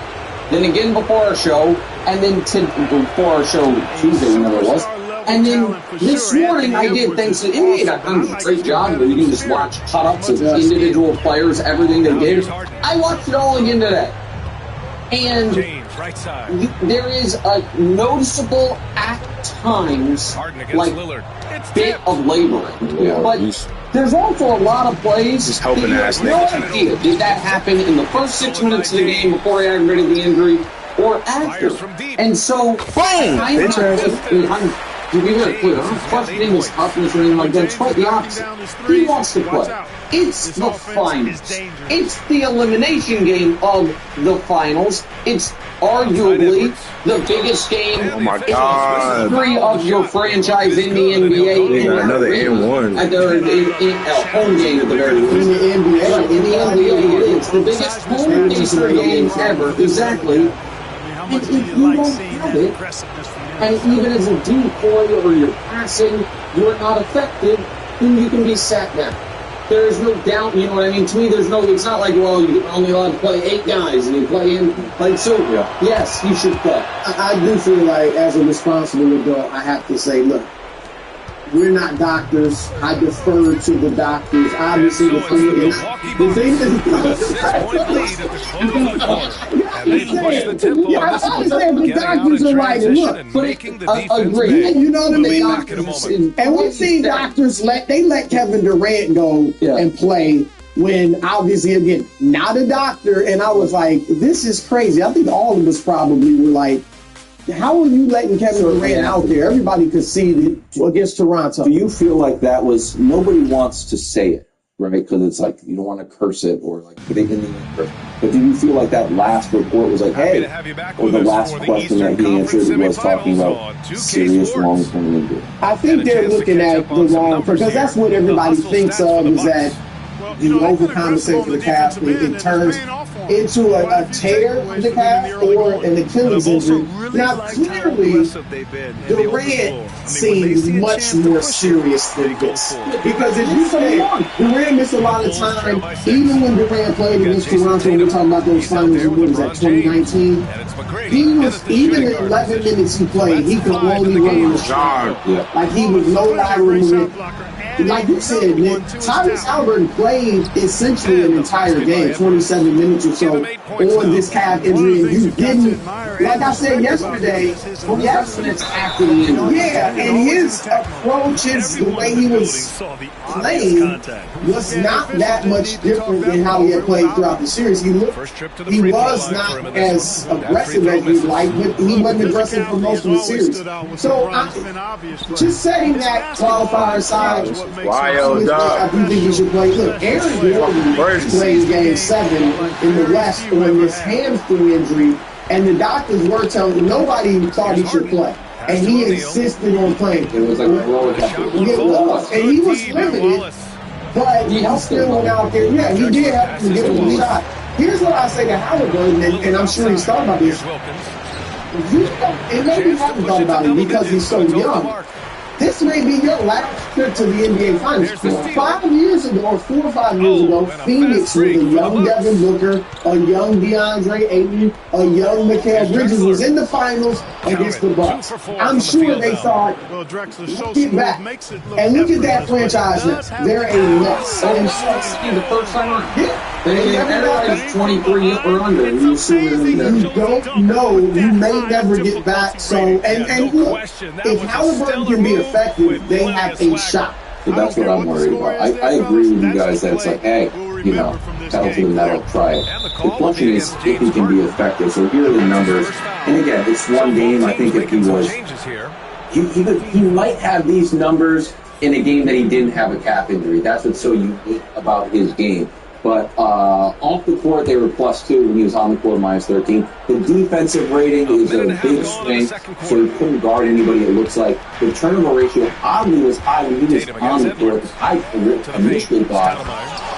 Speaker 14: then again before our show, and then before our show Tuesday, whenever it was. And then this morning I did thanks to Indy. I've done a great job where you can just watch cut-ups of individual players, everything they did. I watched it all again today. And there is a noticeable, at times, bit of laboring. But there's also a lot of plays.
Speaker 9: Just hoping
Speaker 14: that no idea did that happen in the first 6 minutes of the game before he aggravated the injury or after. And so, To be very clear, I'm not questioning his toughness or anything like that. It's quite the opposite. He wants to play. It's the finals. It's the elimination game of the finals. It's arguably the biggest game in the history of your franchise in the NBA.
Speaker 9: Another N1.
Speaker 14: At their home game at the very least. In the NBA. Right, in the NBA, it's the biggest home game ever. Exactly. And if you don't have it, and even as a decoy or you're passing, you're not effective, then you can be sat down. There's no doubt, you know what I mean? To me, there's no, it's not like, well, you're only allowed to play 8 guys and you play in, like, so, yes, you should play.
Speaker 11: I do feel like, as a responsible adult, I have to say, look, we're not doctors. I defer to the doctors. Obviously, the thing is, I understand the doctors are right. And look, agree. You know what I mean? And we've seen doctors let Kevin Durant go and play when, obviously, again, not a doctor. And I was like, this is crazy. I think all of us probably were like, how are you letting Kevin Durant out there? Everybody could see it against Toronto.
Speaker 15: Do you feel like that was, nobody wants to say it, right? Because it's like, you don't want to curse it or like put it in the answer. But do you feel like that last report was like, hey, or the last question that he answered was talking about serious long-term injury?
Speaker 11: I think they're looking at the long, because that's what everybody thinks of, is that you overcompensate for the calf, it turns into a tear of the calf or an Achilles injury. Now, clearly, Durant seems much more serious than this. Because if you say, Durant missed a lot of time, even when Durant played against Toronto, we're talking about those finals, what was that, 2019? He was, even in 11 minutes he played, he could only run in the shot. Like, he was no lateral movement. Like you said, Nick, Tyrese Halliburton played essentially an entire game, 27 minutes or so, on this calf injury, and you didn't, like I said yesterday, it's acting in. Yeah, and his approach, the way he was playing, was not that much different than how he had played throughout the series. He was not as aggressive as we'd like, but he wasn't aggressive for most of the series. So, just setting that qualifier aside, I do think he should play. Look, Aaron Gordon played Game 7 in the West on this hamstring injury, and the doctors were telling him nobody thought he should play. And he insisted on playing. It was like a roller coaster. And he was limited, but he still went out there. Yeah, he did have to give him a shot. Here's what I say to Halliburton, and I'm sure he's thought about this. And maybe he hasn't thought about it because he's so young. This may be your last trip to the NBA Finals. 5 years ago, or 4 or 5 years ago, Phoenix with a young Devin Booker, a young DeAndre Ayton, a young Mikal Bridges was in the Finals against the Bucks. I'm sure they thought, let's get back. And look at that franchise now. They're a mess. And
Speaker 14: the first time, everybody's 23 or under. You
Speaker 11: don't know. You may never get back. So, and look, if Halliburton can be effective, they have a shot.
Speaker 15: So that's what I'm worried about. I agree with you guys that it's like, hey, you know, pedal to the metal, try it. The question is if he can be effective. So here are the numbers. And again, it's one game. I think if he was, he might have these numbers in a game that he didn't have a calf injury. That's what's so unique about his game. But off the court, they were +2 when he was on the court, -13. The defensive rating is a big swing, so he couldn't guard anybody, it looks like. The turnover ratio oddly was high when he was on the court. I initially thought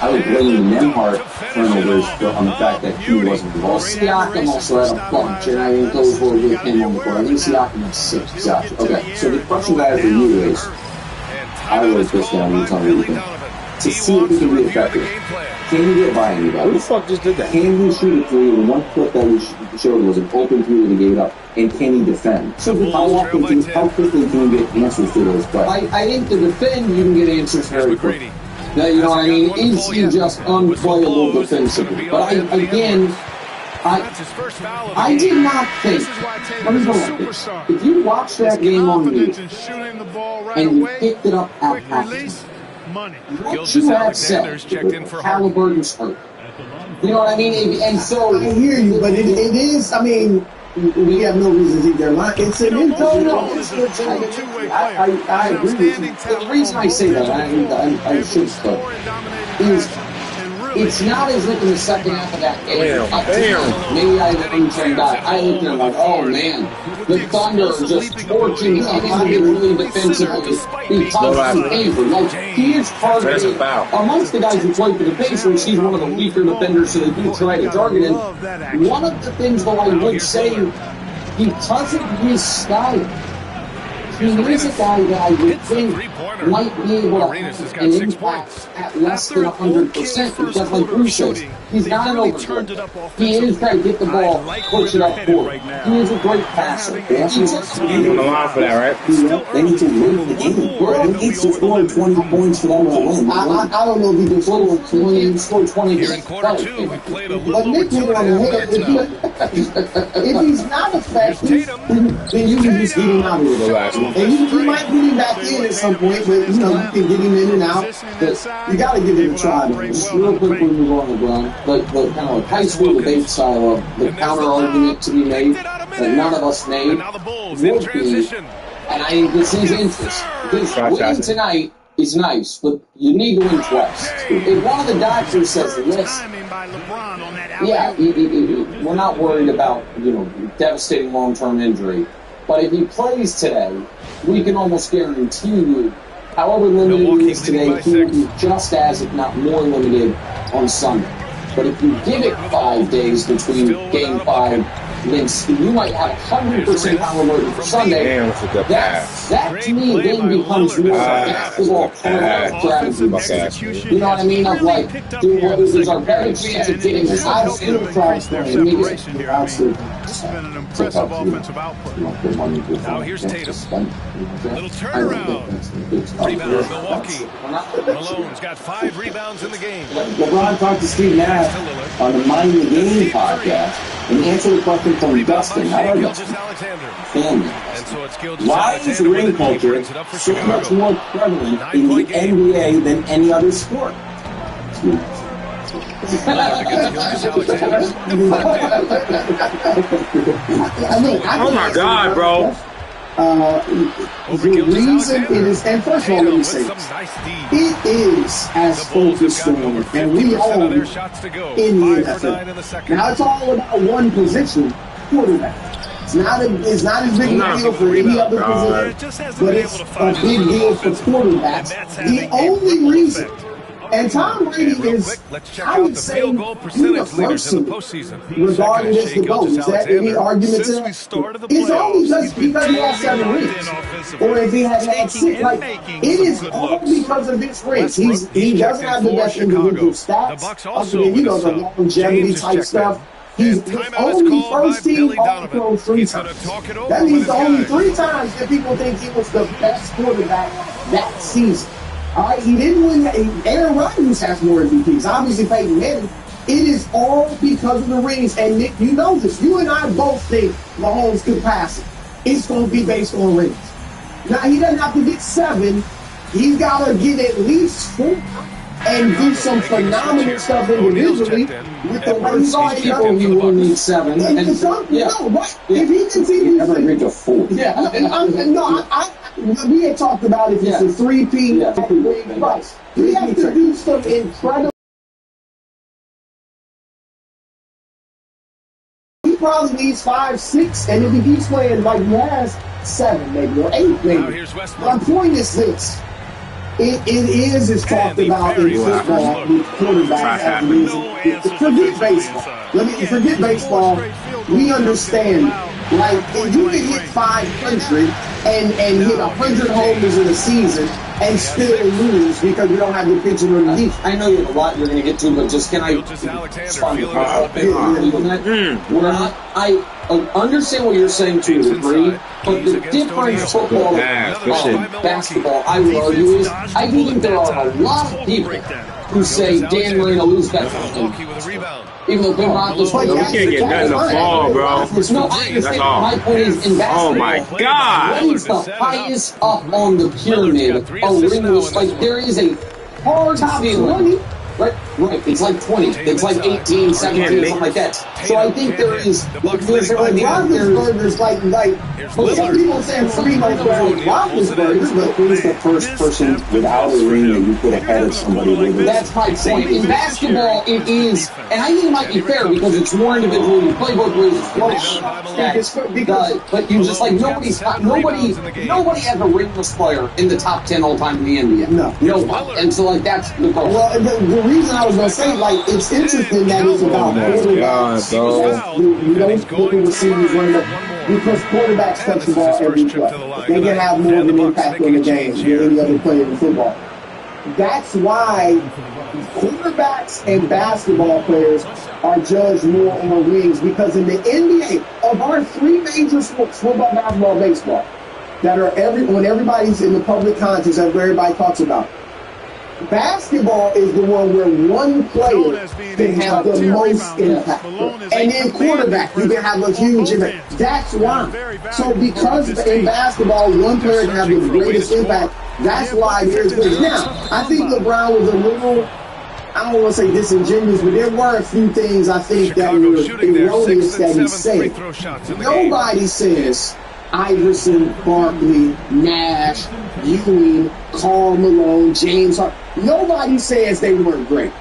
Speaker 15: I was blaming Nembhard turnovers on the fact that he wasn't involved. Siakam also had a bunch, and I didn't go for with him on the court. I think Siakam had 6. Gotcha. Okay, so the question I have for you is, I wrote this down, you tell me what you think. To see if he can be effective. Can he get by anybody?
Speaker 9: Who the fuck just did that?
Speaker 15: Can he shoot a 3? The one clip that we showed was an open 3 that he gave up. And can he defend? So how quickly can you get answers to those questions?
Speaker 14: I think to defend, you can get answers very quickly. Now, you know what I mean? Is he just unplayable defensively? But I did not think. Let me go like this. If you watch that game on me and you picked it up at halftime, what you have said, Halliburton's hurt. You know what I mean? And so
Speaker 11: I hear you, but it is, I mean,
Speaker 16: we have no reason to think they're lying. It's an
Speaker 14: I agree with you. The reason I say that, I should start, is it's not as if in the second half of that game, maybe I turned back. I looked at it like, oh man, the Thunder are just torching individually defensively because of Avery. Like, he is targeted amongst the guys who play for the Pacers. He's one of the weaker defenders, so they do try to target him. One of the things, though, I would say, because of his style, he is a guy that I would think might be able to have an impact at less than 100%. Because like Bruce says, he's not an overthrow. He is trying to get the ball, push it up forward. He is a great passer.
Speaker 9: They need to win the game. They need to score 20 points for them to win.
Speaker 16: I don't know if he can score 20. Score 20.
Speaker 2: Here in quarter two, we played a
Speaker 16: But Nick hit it on the head. If he's not effective, then you can just get him out of the last one. And you might get him back in at some point, but you know, you can get him in and out. But you got to give it a try.
Speaker 14: Just real quick when we go on the ground, the kind of like high school debate style of the counter argument to be made that none of us made would be, and I think this is interesting. Because winning tonight is nice, but you need to win twice. If one of the doctors says, listen, yeah, we're not worried about, devastating long-term injury, but if he plays today, we can almost guarantee you, however limited he is today, he will be just as, if not more limited on Sunday. But if you give it 5 days between Game 5, then you might have 100% caliber for Sunday. That to me then becomes more basketball strategy. You know what I mean? Of like, there's a better chance of getting this out of the
Speaker 2: This has been an impressive offensive output. Now here's Tatum. Little turnaround. Rebound, Milwaukee. Malone's got 5 rebounds in the game.
Speaker 15: LeBron talked to Steve Nash on the Mind the Game podcast and answered the question from Dustin. How about why is ring culture so much more prevalent in the NBA than any other sport?
Speaker 9: Oh my God, bro.
Speaker 16: The reason it is, and first of all, let me say this, it is as focused on, and we all in the NFL. Now it's all about one position, quarterback. It's not as big a deal for any other position, but it's a big deal for quarterbacks. The only reason. And Tom Brady is, I would say, the first seed regarding this to go. Is that any argument to that? It's only just because he has 7 rings. Or if he had 6. Like, it is all because of his rings. He doesn't have the best individual stats. Other than, the longevity type stuff. He's the only first team All-Pro 3 times. That means the only 3 times that people think he was the best quarterback that season. All right, he didn't win. Aaron Rodgers has more MVPs. Obviously, Peyton Manning. It is all because of the rings. And Nick, you know this. You and I both think Mahomes could pass it. It's going to be based on rings. Now, he doesn't have to get 7. He's got to get at least 4 and do some phenomenal stuff individually with the rings.
Speaker 14: Some people he will need 7.
Speaker 16: If he continues
Speaker 14: never agreed to 4.
Speaker 16: Yeah. We had talked about if it's a 3P, right. He has to do some incredible. He probably needs 5, 6, and if he keeps playing like he has, 7 maybe, or 8 maybe. My point is this. It is talked about in football with quarterbacks as a reason. Forget baseball. Forget baseball. We understand. Like, if you can hit 500 and hit 100 homers in a season and still lose because you don't have the pitching or the defense.
Speaker 14: I know you have a lot you're going to get to, but just can I I understand what you're saying to a degree, but the difference football and basketball, I would argue, is I do think there are a lot of people who say Dan Marino lose that game. Even though Ben Roethlisberger,
Speaker 9: you can't get nothing to fall, bro.
Speaker 14: No, I understand. My point is, in basketball,
Speaker 9: oh my God,
Speaker 14: when he's the highest up on the pyramid of ringless, like there is a hard feeling. Right. It's like 20. It's like 18, 17, something like that. So I think there's
Speaker 16: Roethlisberger's like some people saying Primo's better than Roethlisberger, but
Speaker 15: who's the first person without a ring that you put ahead of somebody with it?
Speaker 14: That's my point. In basketball, it is, and I think it might be fair because it's more individual. You play both ways. But you just like nobody has a ringless player in the top 10 all time in the NBA. No one. And so like that's the goal.
Speaker 16: Well, the reason I was gonna say it's interesting that it's about quarterbacks. You don't look at receivers running up because quarterbacks touch the ball every play. They can have more of an impact on the game than any other player in football. That's why quarterbacks and basketball players are judged more on rings, because in the NBA, of our three major sports, football, basketball, baseball, that are when everybody's in the public conscious, everybody talks about, basketball is the one where one player can have the most impact. And then quarterback, you can have a huge impact. That's why. So because in basketball, one player can have the greatest impact, that's why there's this. Now, I think LeBron was a little, I don't want to say disingenuous, but there were a few things I think that were erroneous that he said. Nobody says Iverson, Barkley, Nash, Ewing, Karl Malone, James Harden. Nobody says they weren't great.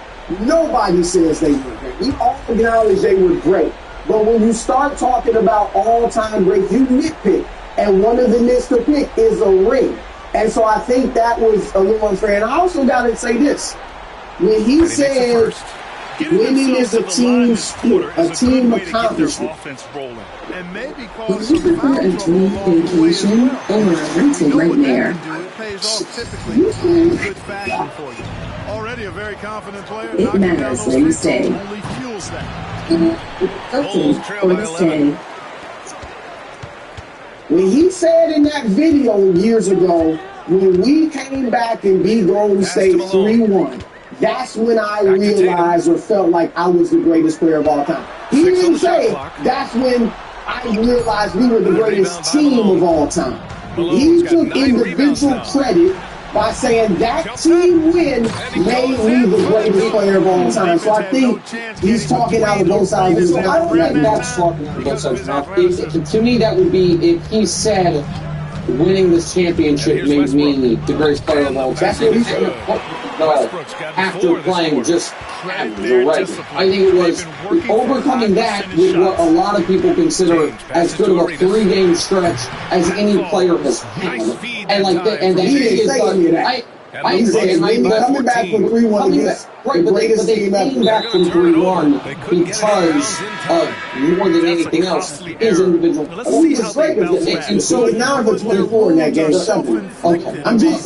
Speaker 16: Nobody says they were great. We all acknowledge they were great. But when you start talking about all-time greats, you nitpick. And one of the lists to pick is a ring. And so I think that was a little unfair. And I also got to say this. When he said winning is a team sport, a team accomplishment.
Speaker 17: Would you prefer a dream vacation or a rental nightmare? It matters where you stay. Or the stay.
Speaker 16: When he said in that video years ago, when we came back and beat Golden State 3-1, that's when I realized or felt like I was the greatest player of all time. He didn't say that's when I realized we were the greatest team of all time. He took individual credit by saying that team win made me the greatest player of all time. So I think he's talking out of both sides of his mouth.
Speaker 14: I don't think that's talking out of both sides of his mouth. To me, that would be if he said winning this championship made me the greatest player of all time. That's what he said. After playing just average or regular. I think it was overcoming that with what a lot of people consider as good of a 3-game stretch as any player has had. And like that, and he is like, I say
Speaker 16: coming back from 3-1 against
Speaker 14: right, but they came back from 3-1 because of more than anything else is individual.
Speaker 16: And so now for 24 in that game. Okay. I'm just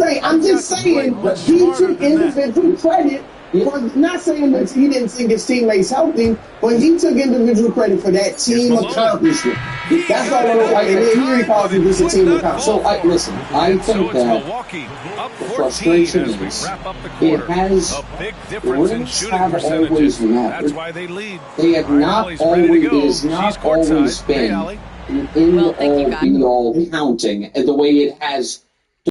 Speaker 16: saying he took individual credit. Not saying that he didn't think his teammates helped him, but he took individual credit for that team accomplishment. That's all I like. And then here he calls it just a team accomplishment.
Speaker 14: So I think that the frustration is it has rings have always mattered. They have not always been an end-all be-all counting the way it has